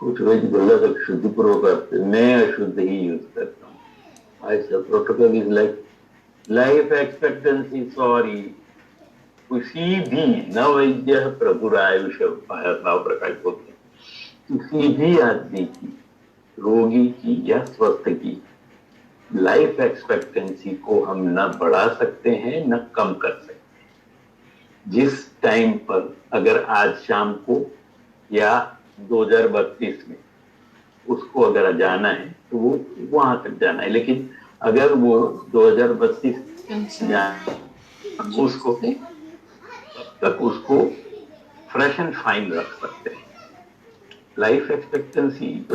कुछ वेज बोला तो शुद्ध पूर्वक, मैं अशुद्ध ही यूज करता हूँ। ऐसा protocol is like life expectancy, sorry, किसी भी न वैद्य प्रभुरायुष भाव प्रकाश होते हैं, किसी भी आदमी की, रोगी की या स्वस्थ की लाइफ एक्सपेक्टेंसी को हम न बढ़ा सकते हैं न कम कर सकते हैं। जिस टाइम पर अगर आज शाम को या 2032 में उसको अगर जाना है तो वो वहां तक जाना है, लेकिन अगर वो 2032 उसको तब तक उसको फ्रेश एंड फाइन रख सकते हैं। लाइफ एक्सपेक्टेंसी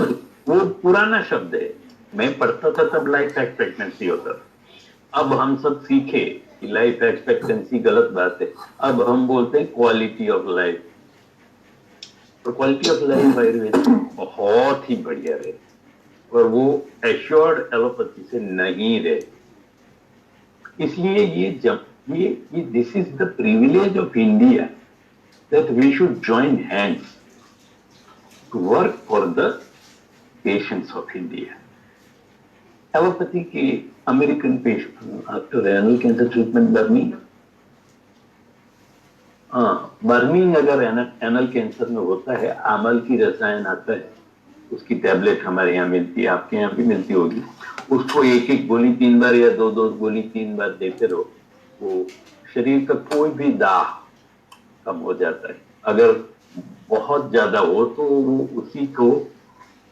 वो पुराना शब्द है, मैं पढ़ता था तब लाइफ एक्सपेक्टेंसी होता था। अब हम सब सीखे कि लाइफ एक्सपेक्टेंसी गलत बात है, अब हम बोलते हैं क्वालिटी ऑफ लाइफ। तो क्वालिटी ऑफ लाइफ आयुर्वेद बहुत ही बढ़िया रहे, और वो एश्योर्ड एलोपैथी से नहीं रहे। इसलिए ये this is the privilege of India that we should join hands to work for the patients of India. Allopathy के American patient after anal cancer treatment burning, burning अगर एनल कैंसर में होता है, आमल की रसायन आता है, उसकी टैबलेट हमारे यहाँ मिलती है, आपके यहाँ भी मिलती होगी। उसको एक एक गोली 3 बार या 2 गोली 3 बार देते रहो, वो शरीर का कोई भी दाह कम हो जाता है। अगर बहुत ज्यादा हो तो वो उसी को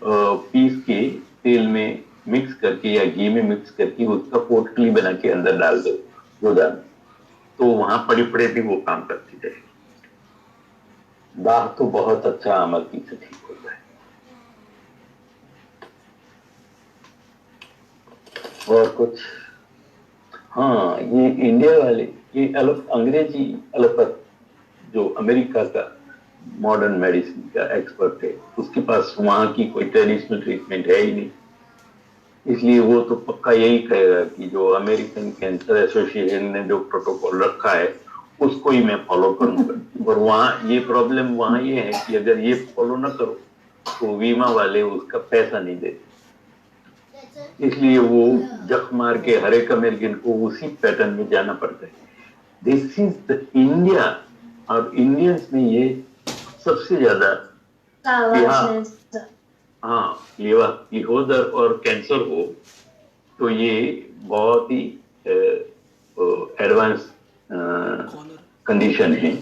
पीस के तेल में मिक्स करके या घी में मिक्स करके उसका पोटली बना के अंदर डाल दो रोजाना, तो वहां पड़े पड़े भी वो काम करती रहेगी। दाह तो बहुत अच्छा अमल की से ठीक होता है। और कुछ, हाँ, ये इंडिया वाले, ये अंग्रेजी एलोपैथ जो अमेरिका का मॉडर्न मेडिसिन का एक्सपर्ट है, उसके पास वहां की कोई ट्रेडिशनल ट्रीटमेंट है ही नहीं, इसलिए वो तो पक्का यही कहेगा कि जो अमेरिकन कैंसर एसोसिएशन ने जो प्रोटोकॉल रखा है उसको ही मैं फॉलो करूंगा। और वहां ये प्रॉब्लम वहां ये है कि अगर ये फॉलो ना करो तो बीमा वाले उसका पैसा नहीं देते, इसलिए वो जख मार के हर एक अमेरिकन को उसी पैटर्न में जाना पड़ता है। दिस इज द इंडिया, और इंडियंस में ये सबसे ज्यादा, हाँ, लिहोदर और कैंसर हो तो ये बहुत ही एडवांस कंडीशन है,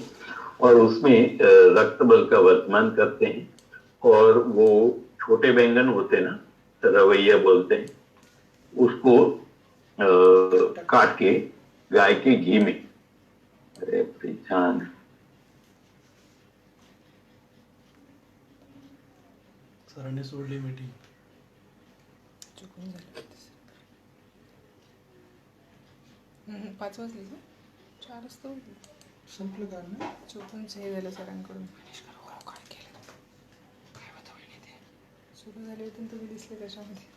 और उसमें रक्त बल का वर्तमान करते हैं, और वो छोटे बैंगन होते हैं ना, रवैया बोलते हैं उसको, काट के गाय के घी में, अरे पहचान, सरांनी सोडली मीटिंग चुकून झालं. 5 वाजले का? 4 वाजता होईल. संपलं का ना चुकून हे झालं सरांकडून. काय केलं? काय होतं वहिनी ते? सुरू झाले होते तुम्ही दिसले त्याच्यामध्ये.